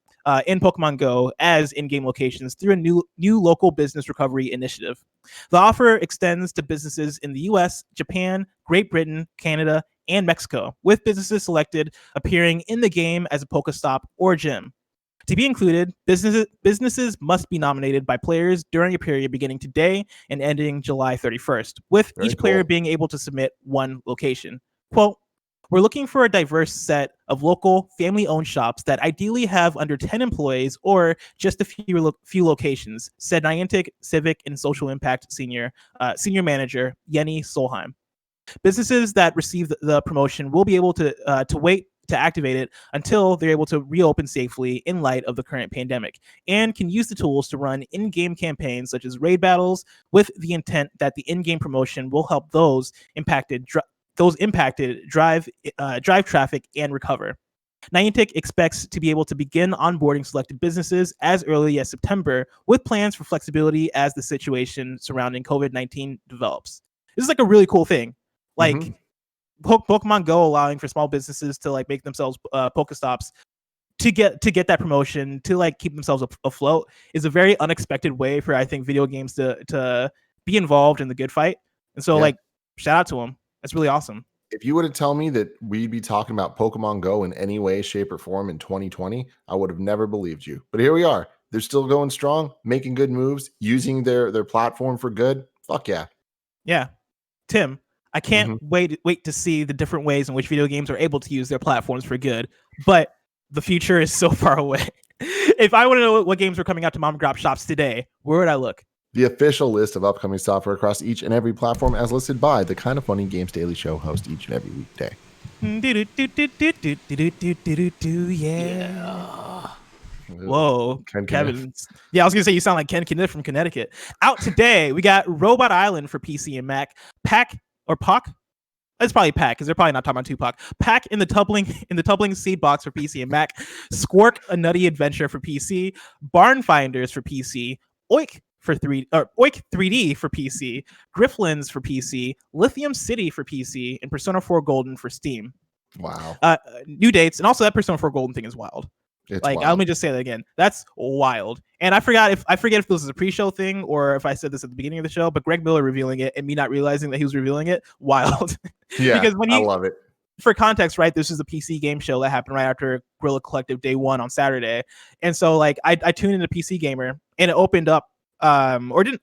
in Pokemon Go as in-game locations through a new local business recovery initiative. The offer extends to businesses in the US, Japan, Great Britain, Canada, and Mexico, with businesses selected appearing in the game as a Pokestop or gym. To be included, businesses must be nominated by players during a period beginning today and ending July 31st, with each player being able to submit one location. Quote, "We're looking for a diverse set of local, family-owned shops that ideally have under 10 employees or just a few locations," said Niantic Civic and Social Impact Senior Manager Yenny Solheim. Businesses that receive the promotion will be able to wait to activate it until they're able to reopen safely in light of the current pandemic, and can use the tools to run in-game campaigns such as raid battles with the intent that the in-game promotion will help those impacted drive traffic and recover. Niantic expects to be able to begin onboarding selected businesses as early as September, with plans for flexibility as the situation surrounding COVID-19 develops. This is like a really cool thing. Like Pokemon Go allowing for small businesses to like make themselves Pokestops to get that promotion, to like keep themselves afloat, is a very unexpected way for, I think, video games to be involved in the good fight. And so like shout out to them. That's really awesome. If you were to tell me that we'd be talking about Pokemon Go in any way, shape, or form in 2020, I would have never believed you. But here we are. They're still going strong, making good moves, using their platform for good. Fuck yeah. Yeah. Tim, I can't wait to see the different ways in which video games are able to use their platforms for good. But the future is so far away. If I want to know what games are coming out to mom and pop shops today, where would I look? The official list of upcoming software across each and every platform as listed by the Kind of Funny Games Daily Show host each and every weekday. Yeah. Whoa, Kevin. Yeah, I was gonna say you sound like Ken Kenneth from Connecticut. Out today, we got Robot Island for PC and Mac. Pac or Puck? It's probably Pac, because they're probably not talking about Tupac. Pac in the Tumbling Seed Box for PC and Mac. Squark, A Nutty Adventure for PC. Barn Finders for PC. Oik 3D for PC, Grifflins for PC, Lithium City for PC, and Persona 4 Golden for Steam. Wow. New dates, and also that Persona 4 Golden thing is wild. It's like, wild. let me just say that again. That's wild. And I forget if this was a pre-show thing or if I said this at the beginning of the show, but Greg Miller revealing it and me not realizing that he was revealing it, wild. Yeah, because I love it. For context, right, this is a PC game show that happened right after Guerrilla Collective Day 1 on Saturday. And so like I tuned into PC Gamer and it opened up I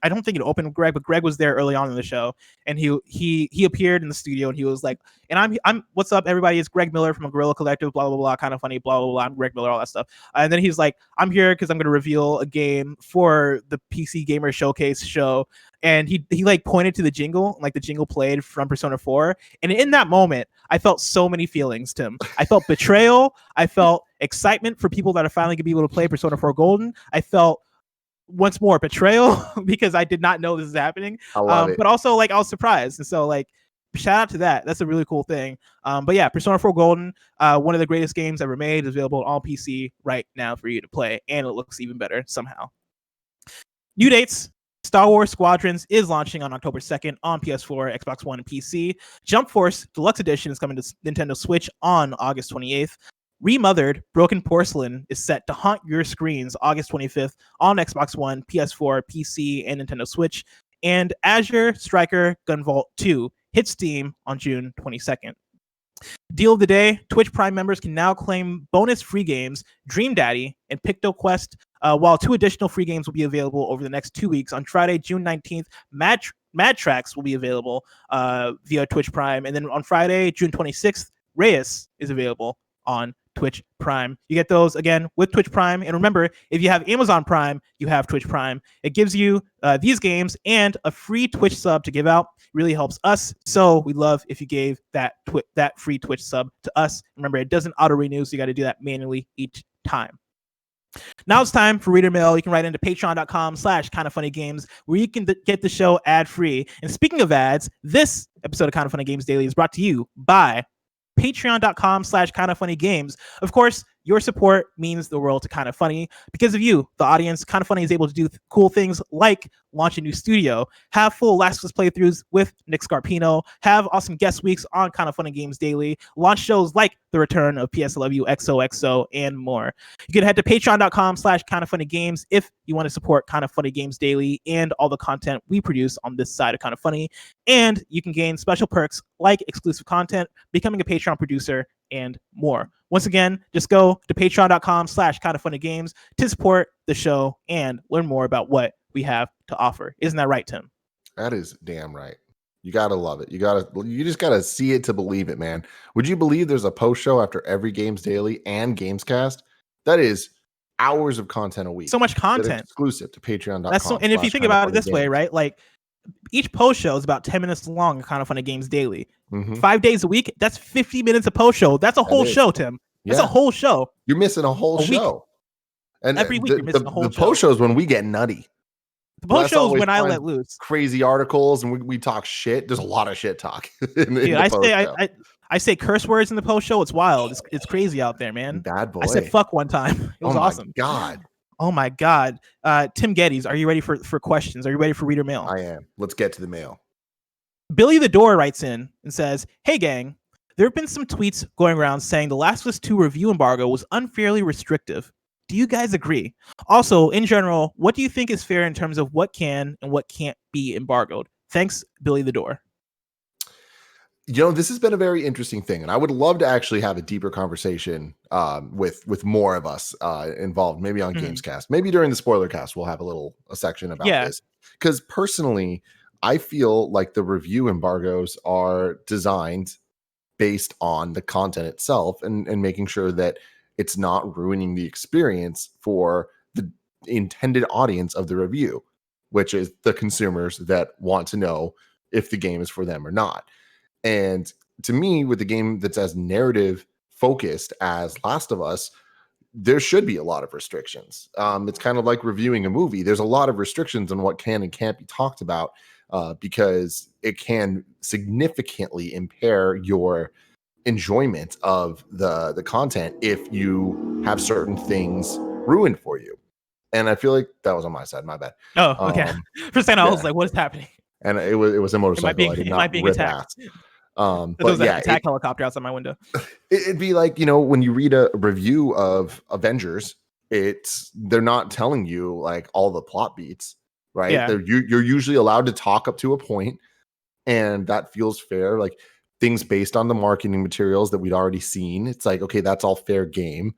don't think it opened with Greg, but Greg was there early on in the show, and he appeared in the studio and he was like, and I'm what's up everybody, it's Greg Miller from a Guerrilla Collective, blah blah blah, kind of funny, blah blah blah, I'm Greg Miller, all that stuff. And then he's like, I'm here because I'm going to reveal a game for the PC Gamer Showcase show, and he like pointed to the jingle, like the jingle played from Persona 4, and in that moment I felt so many feelings, Tim. I felt betrayal, I felt excitement for people that are finally gonna be able to play Persona 4 Golden, I felt once more betrayal because I did not know this is happening. I love it. But also like I was surprised, and so like shout out to that. That's a really cool thing. But yeah, Persona 4 Golden, one of the greatest games ever made, is available on all PC right now for you to play, and it looks even better somehow. New dates: Star Wars Squadrons is launching on October 2nd on PS4, Xbox One, and PC. Jump Force Deluxe Edition is coming to Nintendo Switch on August 28th. Remothered Broken Porcelain is set to haunt your screens August 25th on Xbox One, PS4, PC, and Nintendo Switch. And Azure Striker Gunvolt 2 hits Steam on June 22nd. Deal of the day: Twitch Prime members can now claim bonus free games Dream Daddy and PictoQuest, while 2 additional free games will be available over the next 2 weeks. On Friday, June 19th, Mad Tracks will be available via Twitch Prime. And then on Friday, June 26th, Reyes is available on Twitch Prime. You get those again with Twitch Prime, and remember, if you have Amazon Prime, you have Twitch Prime. It gives you these games and a free Twitch sub to give out. It really helps us, so we'd love if you gave that free Twitch sub to us. Remember, it doesn't auto renew, so you got to do that manually each time. Now it's time for reader mail. You can write into patreon.com/kindoffunnygames, where you can get the show ad free. And speaking of ads, this episode of Kind of Funny Games Daily is brought to you by patreon.com/kindoffunnygames. Of course, your support means the world to Kind of Funny. Because of you, the audience, Kind of Funny is able to do cool things like launch a new studio, have full Last of Us playthroughs with Nick Scarpino, have awesome guest weeks on Kind of Funny Games Daily, launch shows like the return of PS I Love You XOXO, and more. You can head to patreon.com/kindoffunnygames if you want to support Kind of Funny Games Daily and all the content we produce on this side of Kind of Funny. And you can gain special perks like exclusive content, becoming a Patreon producer, and more. Once again, just go to patreon.com/kindoffunnygames to support the show and learn more about what we have to offer. Isn't that right, Tim? That is damn right. You gotta love it. You just gotta see it to believe it, man. Would you believe there's a post show after every Games Daily and Gamescast? That is hours of content a week. So much content exclusive to patreon.com. And if you think about it this way, right? Like each post show is about 10 minutes long. Kind of Funny Games Daily. Mhm. 5 days a week. That's 50 minutes a post show. That's a whole is. show, Tim. That's Yeah. a whole show. You're missing a whole A week. show. And Every week you're missing a whole the show. post shows when we get nutty. The post Let's shows always when I find let loose. crazy articles and we talk shit. There's a lot of shit talk in Dude, the post show. I say curse words in the post show. It's wild. It's crazy out there, man. Bad boy. I said fuck one time. It was awesome. God. Oh my God. Tim Geddes, are you ready for questions? Are you ready for reader mail? I am. Let's get to the mail. Billy the Door writes in and says, "Hey gang, there have been some tweets going around saying the Last of Us 2 review embargo was unfairly restrictive. Do you guys agree? Also, in general, what do you think is fair in terms of what can and what can't be embargoed? Thanks, Billy the Door." This has been a very interesting thing, and I would love to actually have a deeper conversation with more of us involved, maybe on Gamescast. Maybe during the spoiler cast, we'll have a section about this. Because personally, I feel like the review embargoes are designed based on the content itself and making sure that it's not ruining the experience for the intended audience of the review, which is the consumers that want to know if the game is for them or not. And to me, with a game that's as narrative focused as Last of Us, there should be a lot of restrictions. It's kind of like reviewing a movie. There's a lot of restrictions on what can and can't be talked about because it can significantly impair your enjoyment of the content if you have certain things ruined for you. And I feel like that was on my side. My bad. Oh, okay. For a second, I was like, what is happening? And it was a motorcycle. It might be attacked. But there was an yeah, attack helicopter outside my window. It'd be like, when you read a review of Avengers, they're not telling you like all the plot beats, right? Yeah. You're usually allowed to talk up to a point, and that feels fair. Like things based on the marketing materials that we'd already seen. It's like, okay, that's all fair game.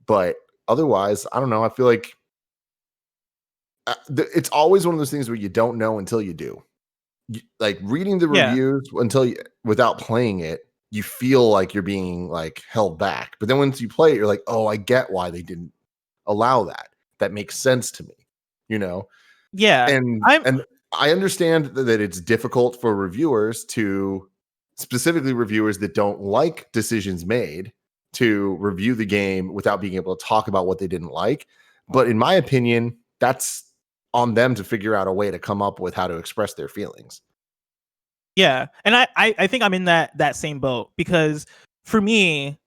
But otherwise, I don't know. I feel like it's always one of those things where you don't know until you do. Like reading the reviews without playing it, you feel like you're being like held back. But then once you play it, you're like, oh, I get why they didn't allow that. That makes sense to me, Yeah. And I understand that it's difficult for reviewers specifically reviewers that don't like decisions made, to review the game without being able to talk about what they didn't like. But in my opinion, that's on them to figure out a way to come up with how to express their feelings. Yeah. And I think I'm in that same boat, because for me,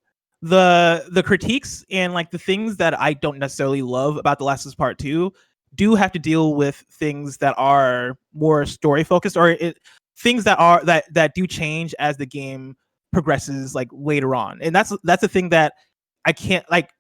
the critiques and like the things that I don't necessarily love about The Last of Us Part 2 do have to deal with things that are more story focused, or things that do change as the game progresses like later on. And that's the thing that I can't like.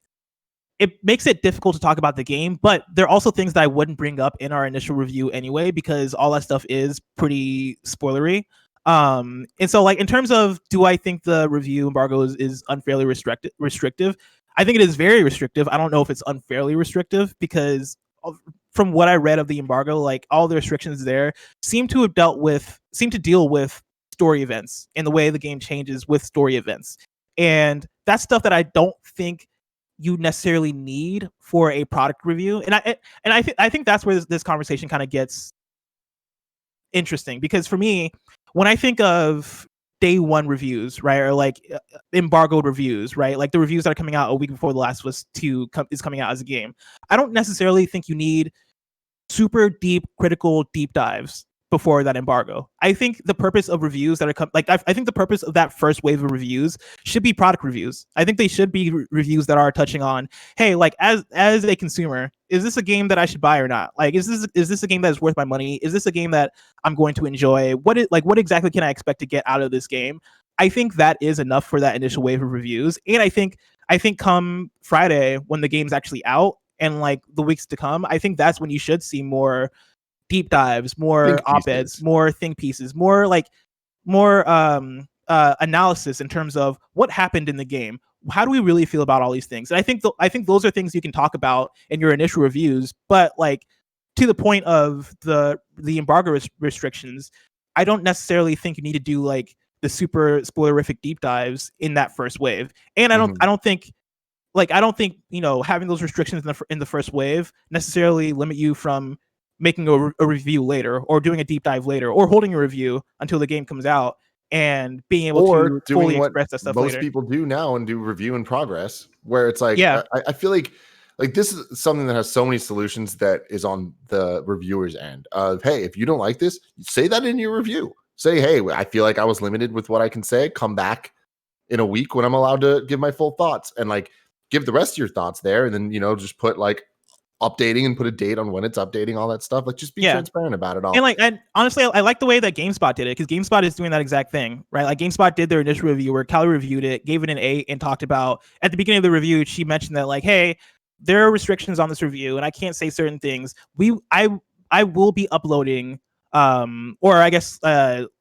It makes it difficult to talk about the game, but there are also things that I wouldn't bring up in our initial review anyway, because all that stuff is pretty spoilery. And so like in terms of, do I think the review embargo is unfairly restrictive? I think it is very restrictive. I don't know if it's unfairly restrictive, because from what I read of the embargo, like all the restrictions there seem to deal with story events and the way the game changes with story events. And that's stuff that I don't think you necessarily need for a product review. And I think that's where this conversation kind of gets interesting, because for me, when I think of day one reviews, right, or like embargoed reviews, right, like the reviews that are coming out a week before The Last of Us 2 is coming out as a game, I don't necessarily think you need super deep critical deep dives before that embargo. I think the purpose of reviews that are I think the purpose of that first wave of reviews should be product reviews. I think they should be reviews that are touching on, hey, like as a consumer, is this a game that I should buy or not? Like, is this a game that is worth my money? Is this a game that I'm going to enjoy? What exactly can I expect to get out of this game? I think that is enough for that initial wave of reviews. And I think come Friday, when the game's actually out and like the weeks to come, I think that's when you should see more deep dives, more op-eds, more think pieces, more analysis in terms of what happened in the game. How do we really feel about all these things? And I think those are things you can talk about in your initial reviews, but like to the point of the embargo restrictions, I don't necessarily think you need to do like the super spoilerific deep dives in that first wave. And I don't think having those restrictions in the first wave necessarily limit you from making a review later, or doing a deep dive later, or holding a review until the game comes out and being able or to doing fully what express that stuff most later. people do now and do review in progress, where it's like, Yeah. I feel like this is something that has so many solutions that is on the reviewer's end of, hey, if you don't like this, say that in your review. Say, hey, I feel like I was limited with what I can say. Come back in a week when I'm allowed to give my full thoughts, and like give the rest of your thoughts there. And then, just put like updating and put a date on when it's updating, all that stuff. Like, just be transparent about it all. And honestly, I like the way that GameSpot did it, because GameSpot is doing that exact thing, right? Like GameSpot did their initial review where Callie reviewed it, gave it an 8, and talked about at the beginning of the review, she mentioned that like, hey, there are restrictions on this review and I can't say certain things. I will be uploading or I guess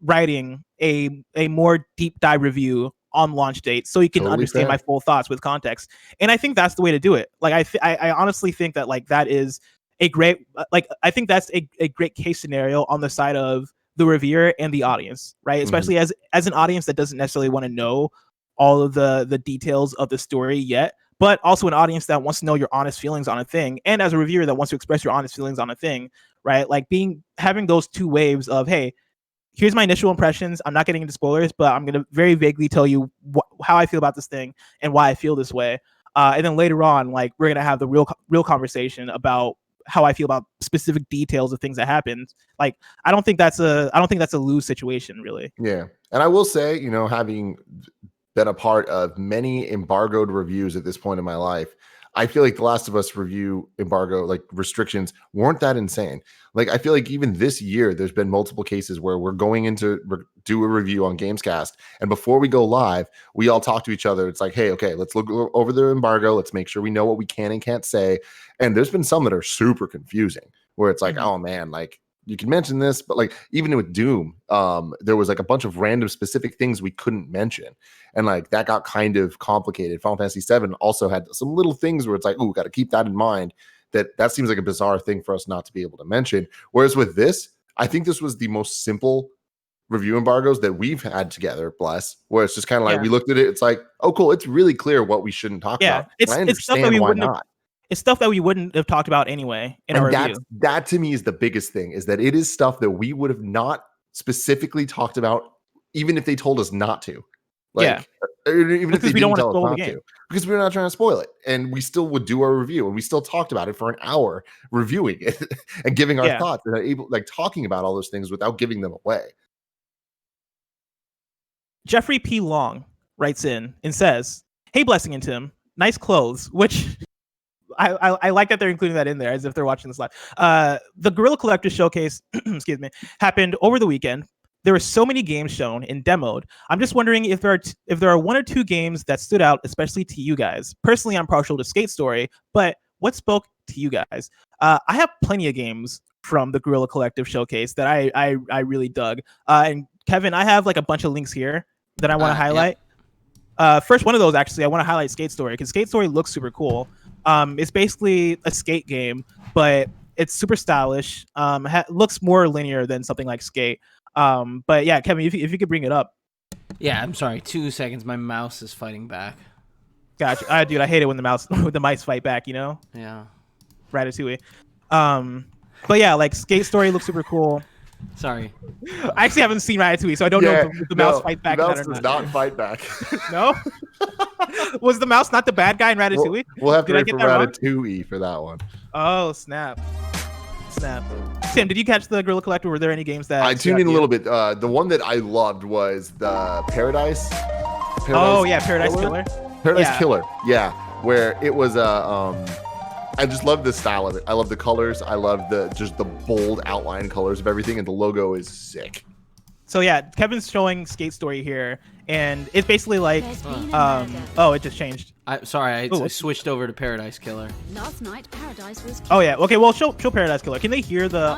writing a more deep dive review on launch date, so you can understand my full thoughts with context. And I think that's the way to do it. Like I honestly think that like that is a great, like I think that's a great case scenario on the side of the reviewer and the audience, right? Especially as an audience that doesn't necessarily want to know all of the details of the story yet, but also an audience that wants to know your honest feelings on a thing, and as a reviewer that wants to express your honest feelings on a thing, right? Like having those two waves of, hey, here's my initial impressions. I'm not getting into spoilers, but I'm going to very vaguely tell you how I feel about this thing and why I feel this way. And then later on, like, we're going to have the real conversation about how I feel about specific details of things that happened. Like, I don't think that's a lose situation, really. Yeah. And I will say, having been a part of many embargoed reviews at this point in my life, I feel like The Last of Us review embargo, like restrictions, weren't that insane. Like, I feel like even this year, there's been multiple cases where we're going into do a review on Gamescast, and before we go live, we all talk to each other. It's like, hey, okay, let's look over the embargo. Let's make sure we know what we can and can't say. And there's been some that are super confusing, where it's like, oh man, like, you can mention this, but like even with Doom, there was like a bunch of random specific things we couldn't mention, and like that got kind of complicated. Final Fantasy VII also had some little things where it's like, oh, got to keep that in mind. That seems like a bizarre thing for us not to be able to mention. Whereas with this, I think this was the most simple review embargoes that we've had together, bless, where it's just kind of like, we looked at it, it's like, oh cool, it's really clear what we shouldn't talk about. It's stuff that we why wouldn't not. It's stuff that we wouldn't have talked about anyway in our review. That to me is the biggest thing, is that it is stuff that we would have not specifically talked about, even if they told us not to. Like, even because if they we don't didn't want to tell us spoil the not game. to, because we're not trying to spoil it, and we still would do our review, and we still talked about it for an hour, reviewing it and giving our thoughts, and talking about all those things without giving them away. Jeffrey P. Long writes in and says, "Hey, Blessing and Tim, nice clothes," which I like that they're including that in there as if they're watching this live. The Guerrilla Collective showcase, excuse me, happened over the weekend. There were so many games shown and demoed. I'm just wondering if there are one or two games that stood out, especially to you guys. Personally, I'm partial to Skate Story, but what spoke to you guys? I have plenty of games from the Guerrilla Collective showcase that I really dug. And Kevin, I have like a bunch of links here that I want to highlight. First one of those, actually, I want to highlight Skate Story, because Skate Story looks super cool. It's basically a skate game, but it's super stylish. Looks more linear than something like Skate. But yeah, Kevin, if you could bring it up. Yeah, I'm sorry. 2 seconds. My mouse is fighting back. Gotcha. Dude, I hate it when the mice fight back, Yeah. Ratatouille. But yeah, like Skate Story looks super cool. Sorry. I actually haven't seen Ratatouille, so I don't know if the mouse fight back. The mouse does not fight back. No? Was the mouse not the bad guy in Ratatouille? We'll have to wait for Ratatouille for that one. Oh, snap. Tim, did you catch the Guerrilla Collective? Were there any games that I tuned in a little bit? The one that I loved was the Paradise. Paradise Killer. Paradise Killer. Yeah, where it was I just love the style of it. I love the colors. I love the bold outline colors of everything, and the logo is sick. So yeah, Kevin's showing Skate Story here, and it's basically like, it just changed. I switched over to Paradise Killer. Last night, Paradise was. Oh yeah, okay. Well, show Paradise Killer. Can they hear the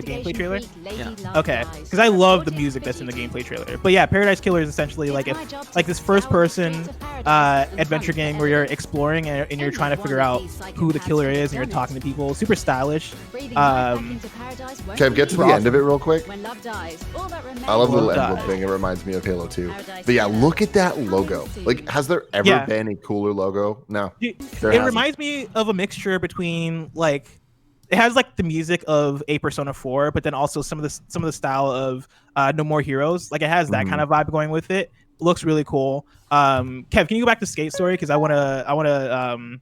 gameplay trailer? Yeah. Okay, because I love the music that's in the gameplay trailer. But yeah, Paradise Killer is essentially like this first-person adventure game where you're exploring and you're trying to figure out who the killer is, and you're talking to people. Super stylish. Kev, get to the end of it real quick. I love the little emblem thing. It reminds me of Halo 2. But yeah, look at that logo. Like, has there ever been a cooler logo? No. It reminds me of a mixture between like it has like the music of a Persona 4, but then also some of the style of No More Heroes. Like it has that kind of vibe going with it. Looks really cool. Kev, can you go back to Skate Story, because I wanna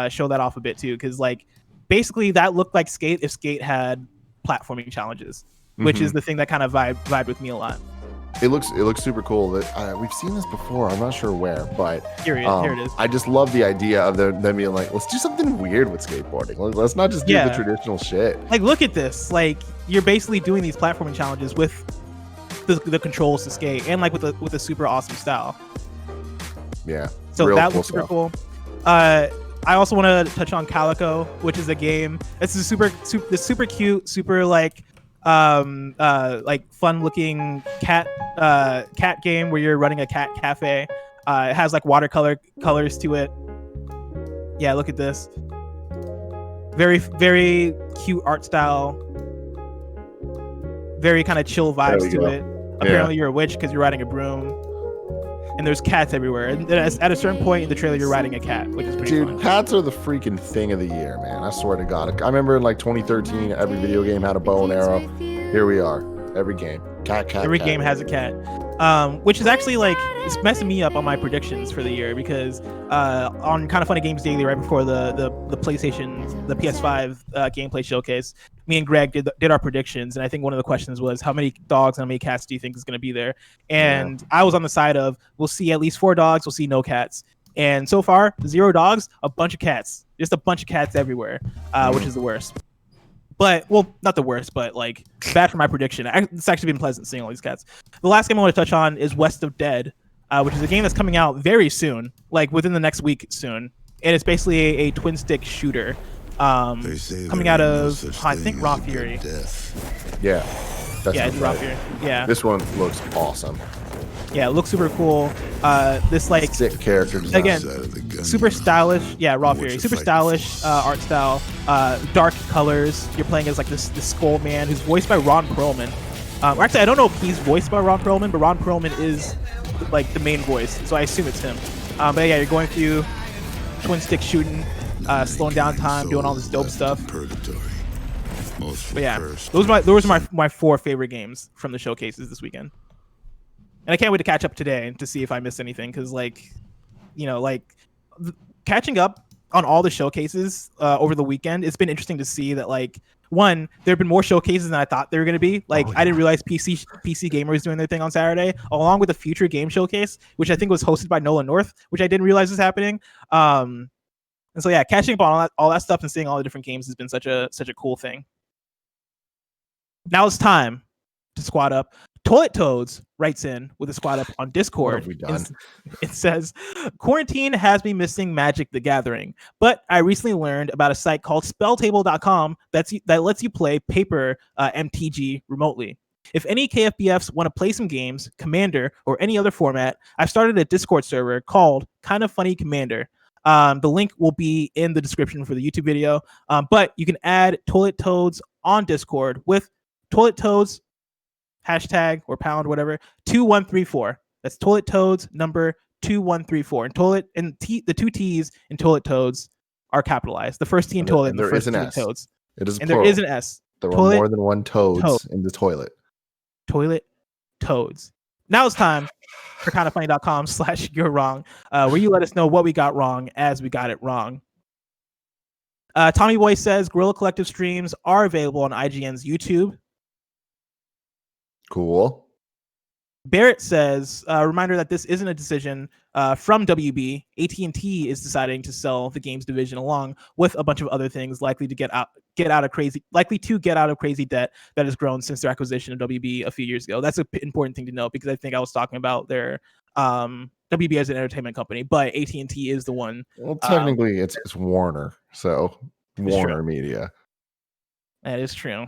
show that off a bit too, because like basically that looked like Skate if Skate had platforming challenges, which is the thing that kind of vibed with me a lot. It looks super cool. That we've seen this before. I'm not sure where, but here it is. I just love the idea of them being like, let's do something weird with skateboarding. Let's not just do the traditional shit. Like, look at this. Like, you're basically doing these platforming challenges with the controls to skate, and like with a super awesome style. Yeah. So that looks super cool. I also want to touch on Calico, which is a game. It's a super cute, super like fun looking cat game where you're running a cat cafe. It has like colors to it. Yeah, look at this. Very, very cute art style. Very kind of chill vibes to it. Apparently you're a witch because you're riding a broom. And there's cats everywhere. And at a certain point in the trailer, you're riding a cat, which is pretty fun. Cats are the freaking thing of the year, man. I swear to God. I remember in like 2013, every video game had a bow and arrow. Here we are. Every game. Cat. Every game has a cat. Which is actually like, it's messing me up on my predictions for the year, because on Kind of Funny Games Daily, right before the PlayStation, the PS5 gameplay showcase, me and Greg did our predictions, and I think one of the questions was, how many dogs and how many cats do you think is going to be there? And I was on the side of, we'll see at least 4 dogs, we'll see no cats. And so far, 0 dogs, a bunch of cats. Just a bunch of cats everywhere, which is the worst. But, well, not the worst, but like bad for my prediction. It's actually been pleasant seeing all these cats. The last game I want to touch on is West of Dead, which is a game that's coming out very soon, like within the next week soon. And it's basically a twin stick shooter coming out of, I think, Raw Fury. Yeah. It's Raw Fury. Yeah. This one looks awesome. Yeah, it looks super cool. This like sick character design. Again, super stylish. Yeah, Raw Fury. Super stylish art style. Dark colors. You're playing as like this Skull Man who's voiced by Ron Perlman. Actually, I don't know if he's voiced by Ron Perlman, but Ron Perlman is like the main voice, so I assume it's him. But yeah, you're going through twin stick shooting, slowing down time, doing all this dope stuff. But yeah, those are my 4 favorite games from the showcases this weekend. And I can't wait to catch up today to see if I missed anything, because catching up on all the showcases over the weekend, it's been interesting to see that one, there have been more showcases than I thought there were going to be. I didn't realize PC Gamers doing their thing on Saturday, along with the Future Game Showcase, which I think was hosted by Nolan North, which I didn't realize was happening. And so yeah, catching up on all that stuff and seeing all the different games has been such a cool thing. Now it's time to squad up. ToiletToads writes in with a squad up on Discord. What have we done? It says, quarantine has me missing Magic the Gathering, but I recently learned about a site called spelltable.com that lets you play paper MTG remotely. If any KFBFs want to play some games, Commander, or any other format, I've started a Discord server called Kind of Funny Commander. The link will be in the description for the YouTube video, but you can add ToiletToads on Discord with ToiletToads hashtag or pound, whatever, 2134. That's ToiletToads number 2134. And the 2 T's in ToiletToads are capitalized. The first T in toilet and the first T in toads. It is and plural. There is an S. There are more than one toads in the toilet. ToiletToads. Now it's time for kindoffunny.com/you're wrong, where you let us know what we got wrong as we got it wrong. Tommy Boy says Guerrilla Collective streams are available on IGN's YouTube. Cool. Barrett says, reminder that this isn't a decision from WB. AT&T is deciding to sell the games division along with a bunch of other things likely to get out of crazy debt that has grown since their acquisition of WB a few years ago. That's an important thing to know, because I think I was talking about their WB as an entertainment company, but AT&T is the one. Well, technically it's Warner, so Warner Media. That is true.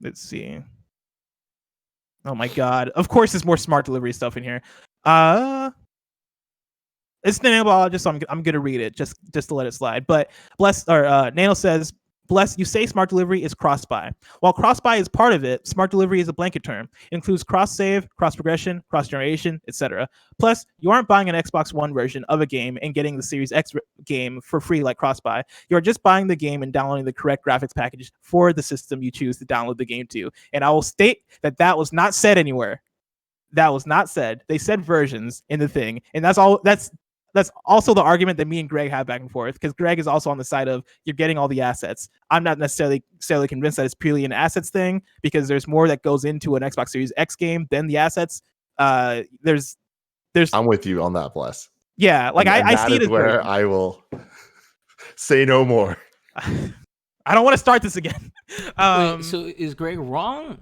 Let's see. Oh my God! Of course, there's more smart delivery stuff in here. It's nanobiologist, so I'm gonna read it just to let it slide. But Nano says Bless, you say smart delivery is cross-buy. While cross-buy is part of it, smart delivery is a blanket term. It includes cross-save, cross-progression, cross-generation, etc. Plus, you aren't buying an Xbox One version of a game and getting the Series X game for free like cross-buy. You are just buying the game and downloading the correct graphics package for the system you choose to download the game to. And I will state that was not said anywhere. That was not said. They said versions in the thing, and that's all. That's also the argument that me and Greg have back and forth, because Greg is also on the side of you're getting all the assets. I'm not necessarily convinced that it's purely an assets thing, because there's more that goes into an Xbox Series X game than the assets. There's I'm with you on that, Bless. Yeah, like I see it as where I will say no more. I don't want to start this again. Wait, so is Greg wrong?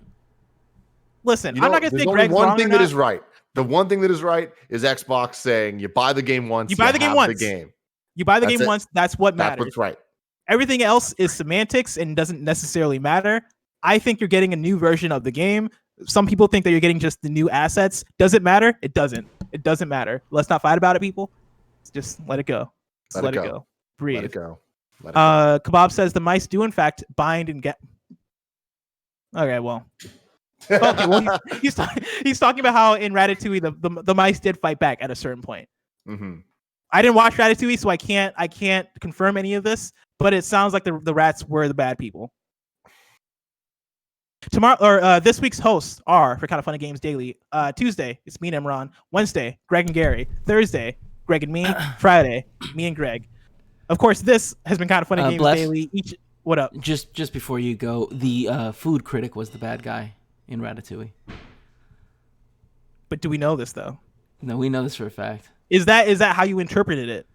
Listen, I'm not gonna say Greg's one wrong thing or that not. is right. The one thing that is right is Xbox saying you buy the game once. You buy the game have once. The game. You buy the That's game it. once. That's what That's matters. what's right. Everything else is semantics and doesn't necessarily matter. I think you're getting a new version of the game. Some people think that you're getting just the new assets. Does it matter? It doesn't. It doesn't matter. Let's not fight about it, people. Just let it go. Just let it go. Breathe. Let it go. Let it go. Kebab says the mice do in fact bind and get. Okay, well. Okay, well he's talking about how in Ratatouille the mice did fight back at a certain point. Mm-hmm. I didn't watch Ratatouille, so I can't confirm any of this, but it sounds like the rats were the bad people. Tomorrow or this week's hosts are for Kind of Funny Games Daily. Tuesday, it's me and Imran. Wednesday, Greg and Gary. Thursday, Greg and me. Friday, me and Greg. Of course, this has been Kind of Funny Games Bless. Daily. What up? Just before you go, the food critic was the bad guy in Ratatouille. But do we know this though? No, we know this for a fact. Is that how you interpreted it?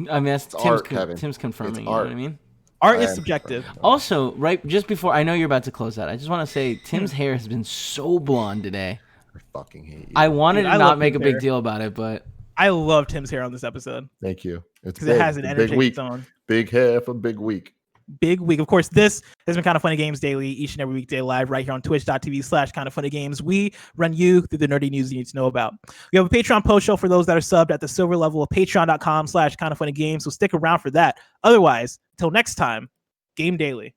I mean, that's It's art, Kevin. Tim's confirming. It's You know art. what I mean? Art is subjective. Also, right just before, I know you're about to close that. I just want to say Tim's hair has been so blonde today. I fucking hate you. I wanted Dude, to I not love make a Tim's big hair. deal about it, but I love Tim's hair on this episode Thank you. It's because it has an It's a energy big of week. its own. Big hair for big week. Big week. Of course, this has been Kind of Funny Games Daily, each and every weekday live right here on twitch.tv/kindoffunnygames. We run you through the nerdy news you need to know about. We have a Patreon post show for those that are subbed at the silver level of patreon.com/kindoffunnygames. So stick around for that. Otherwise, until next time, Game Daily.